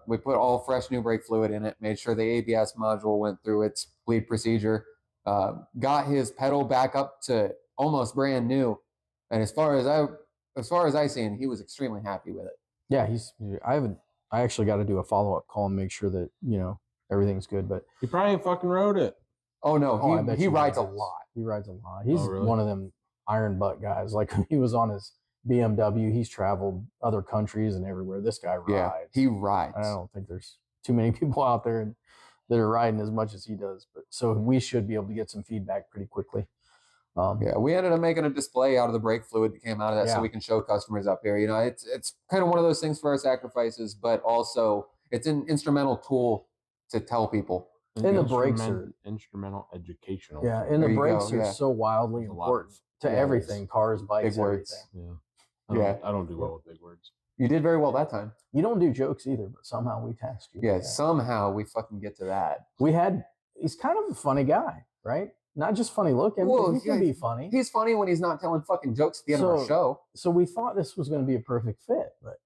Speaker 3: we put all fresh new brake fluid in it, made sure the ABS module went through its bleed procedure, got his pedal back up to almost brand new. And as far as I seen, he was extremely happy with it.
Speaker 2: Yeah, I actually got to do a follow-up call and make sure that, everything's good, but
Speaker 4: he probably fucking rode it.
Speaker 3: Oh no, he rides a lot.
Speaker 2: He rides a lot. He's one of them iron butt guys. Like he was on his BMW, he's traveled other countries and everywhere. This guy rides.
Speaker 3: Yeah, he rides.
Speaker 2: I don't think there's too many people out there that are riding as much as he does. But so we should be able to get some feedback pretty quickly.
Speaker 3: We ended up making a display out of the brake fluid that came out of that, so we can show customers up here. It's kind of one of those things for our sacrifices, but also it's an instrumental tool to tell people.
Speaker 2: And the brakes are
Speaker 4: instrumental educational.
Speaker 2: Yeah, and the brakes are so wildly important to everything, cars, bikes,
Speaker 3: big words.
Speaker 2: Everything.
Speaker 4: Yeah. I don't do well with big words.
Speaker 3: You did very well that time.
Speaker 2: You don't do jokes either, but somehow we tasked you.
Speaker 3: Yeah, somehow we fucking get to that.
Speaker 2: We had he's kind of a funny guy, right? Not just funny looking, but he can be funny.
Speaker 3: He's funny when he's not telling fucking jokes at the end of our show.
Speaker 2: So we thought this was going to be a perfect fit, but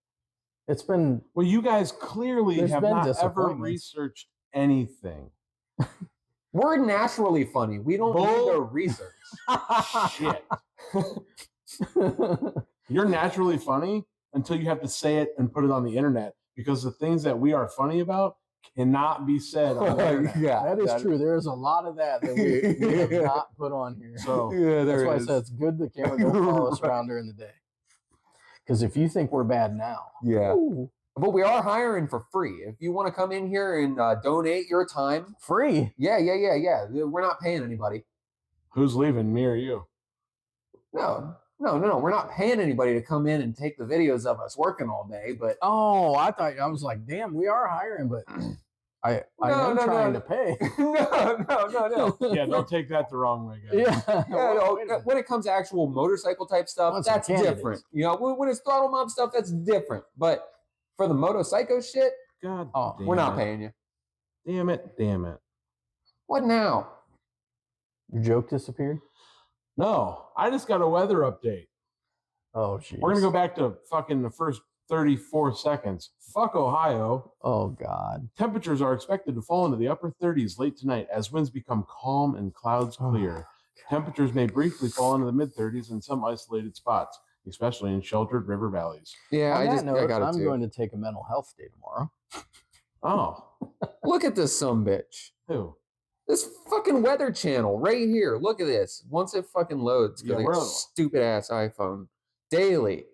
Speaker 2: it's been...
Speaker 4: Well, you guys clearly have not ever researched anything.
Speaker 3: We're naturally funny. We don't need the research.
Speaker 4: Shit. You're naturally funny until you have to say it and put it on the internet, because the things that we are funny about cannot be said on the internet.
Speaker 2: Yeah, that is true. There is a lot of that we have not put on here.
Speaker 4: So
Speaker 2: that's why I said it's good the camera don't follow us around during the day. Because if you think we're bad now,
Speaker 3: but we are hiring for free. If you want to come in here and donate your time,
Speaker 2: free.
Speaker 3: Yeah. We're not paying anybody.
Speaker 4: Who's leaving, me or you?
Speaker 3: No. We're not paying anybody to come in and take the videos of us working all day. But
Speaker 2: I was like, damn, we are hiring, but I am trying to pay.
Speaker 3: No.
Speaker 4: Yeah, don't take that the wrong way, guys.
Speaker 3: When it comes to actual motorcycle type stuff, that's different. You know, when it's throttle mob stuff, that's different. But for the Moto Psycho shit, we're not paying you.
Speaker 4: Damn it.
Speaker 3: What now?
Speaker 2: Your joke disappeared?
Speaker 4: No, I just got a weather update.
Speaker 2: Oh, jeez.
Speaker 4: We're going to go back to fucking the first 34 seconds. Fuck Ohio.
Speaker 2: Oh, God.
Speaker 4: Temperatures are expected to fall into the upper 30s late tonight as winds become calm and clouds clear. Temperatures may briefly fall into the mid-30s in some isolated spots, especially in sheltered river valleys.
Speaker 3: Yeah,
Speaker 2: I got it. I'm going to take a mental health day tomorrow.
Speaker 4: Oh.
Speaker 3: Look at this sumbitch.
Speaker 4: Who?
Speaker 3: This fucking Weather Channel right here. Look at this. Once it fucking loads, stupid ass iPhone. Daily.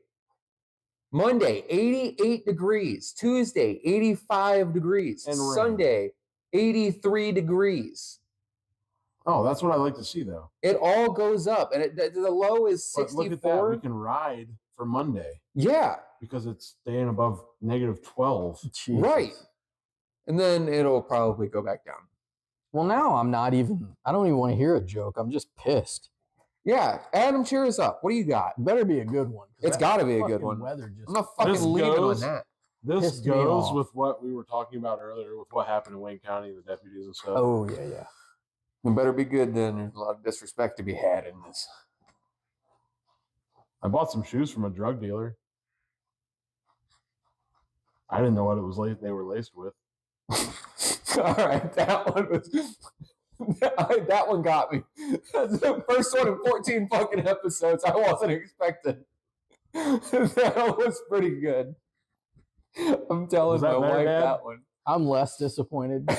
Speaker 3: Monday, 88 degrees. Tuesday, 85 degrees.
Speaker 4: And
Speaker 3: Sunday, 83 degrees.
Speaker 4: Oh, that's what I like to see, though.
Speaker 3: It all goes up, and the low is 64.
Speaker 4: But look at that. We can ride for Monday.
Speaker 3: Yeah.
Speaker 4: Because it's staying above -12.
Speaker 2: Jesus.
Speaker 3: Right. And then it'll probably go back down.
Speaker 2: Well, now I don't even want to hear a joke. I'm just pissed.
Speaker 3: Yeah. Adam, cheer us up. What do you got?
Speaker 2: It better be a good one.
Speaker 3: It's got to be a good one. I'm not fucking leaving on that.
Speaker 4: This goes with what we were talking about earlier with what happened in Wayne County, the deputies and stuff.
Speaker 2: Oh, yeah.
Speaker 3: It better be good then. There's a lot of disrespect to be had in this.
Speaker 4: I bought some shoes from a drug dealer. I didn't know what it was they were laced with.
Speaker 3: All right, that one got me. That's the first one in 14 fucking episodes. I wasn't expecting. That was pretty good. I'm telling my wife that one.
Speaker 2: I'm less disappointed.
Speaker 3: But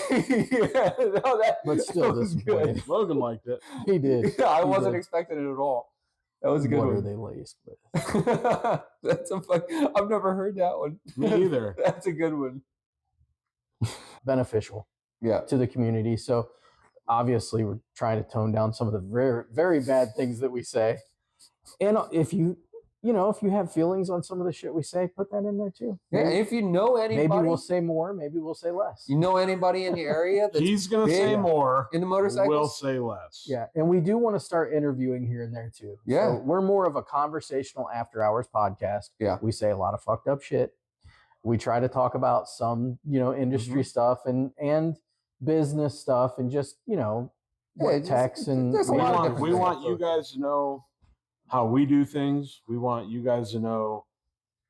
Speaker 2: still disappointed.
Speaker 4: Good. Logan liked it.
Speaker 2: He did.
Speaker 3: Yeah, I wasn't expecting it at all. That was a good one.
Speaker 2: What are they laced with?
Speaker 3: I've never heard that one.
Speaker 4: Me either.
Speaker 3: That's a good one.
Speaker 2: Beneficial to the community. So obviously we're trying to tone down some of the very, very bad things that we say. And if you have feelings on some of the shit we say, put that in there too.
Speaker 3: Yeah, if you know anybody,
Speaker 2: maybe we'll say more, maybe we'll say less.
Speaker 3: You know anybody in the area that's
Speaker 4: he's gonna say more
Speaker 3: in the motorcycles?
Speaker 4: We'll say less.
Speaker 2: Yeah, and we do want to start interviewing here and there too.
Speaker 3: Yeah.
Speaker 2: So we're more of a conversational after hours podcast.
Speaker 3: Yeah.
Speaker 2: We say a lot of fucked up shit. We try to talk about some, industry stuff and business stuff and just, techs and
Speaker 4: we want you guys to know how we do things. We want you guys to know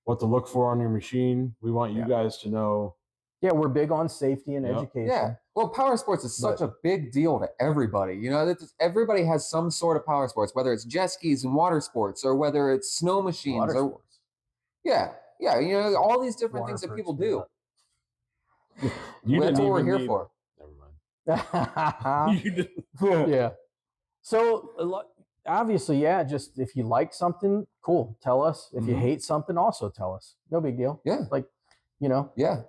Speaker 4: what to look for on your machine. We want you guys to know.
Speaker 2: Yeah, we're big on safety and education.
Speaker 3: Yeah. Well, power sports is such a big deal to everybody. Everybody has some sort of power sports, whether it's jet skis and water sports or whether it's snow machines.
Speaker 2: Water sports.
Speaker 3: Yeah. Yeah. All these different things that people do.
Speaker 4: That's
Speaker 3: what we're here for.
Speaker 4: Never mind.
Speaker 2: Yeah. So obviously, just if you like something, cool, tell us. If you hate something, also tell us. No big deal.
Speaker 3: Yeah.
Speaker 2: Yeah.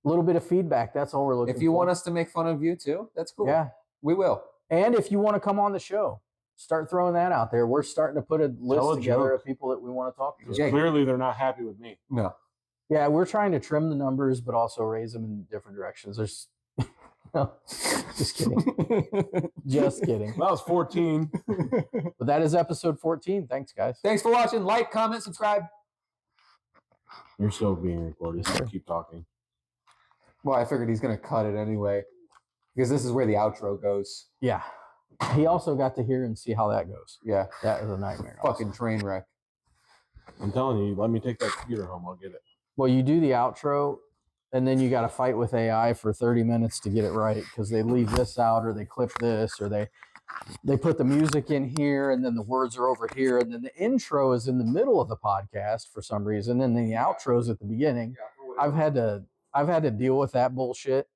Speaker 2: A little bit of feedback. That's all we're looking for.
Speaker 3: If you want us to make fun of you too, that's cool.
Speaker 2: Yeah.
Speaker 3: We will.
Speaker 2: And if you want to come on the show, start throwing that out there. We're starting to put a list together of people that we want to talk to.
Speaker 4: Because clearly they're not happy with me.
Speaker 3: No.
Speaker 2: Yeah, we're trying to trim the numbers, but also raise them in different directions. There's no, just kidding. Just kidding.
Speaker 4: That was 14.
Speaker 2: But that is episode 14. Thanks, guys.
Speaker 3: Thanks for watching. Like, comment, subscribe.
Speaker 4: You're still being recorded, so keep talking.
Speaker 3: Well, I figured he's going to cut it anyway. Because this is where the outro goes.
Speaker 2: Yeah. He also got to hear and see how that goes.
Speaker 3: Yeah.
Speaker 2: That was a nightmare.
Speaker 3: Fucking train wreck.
Speaker 4: I'm telling you, let me take that computer home. I'll get it.
Speaker 2: Well, you do the outro, and then you got to fight with AI for 30 minutes to get it right because they leave this out or they clip this or they put the music in here and then the words are over here and then the intro is in the middle of the podcast for some reason and then the outro is at the beginning. I've had to deal with that bullshit.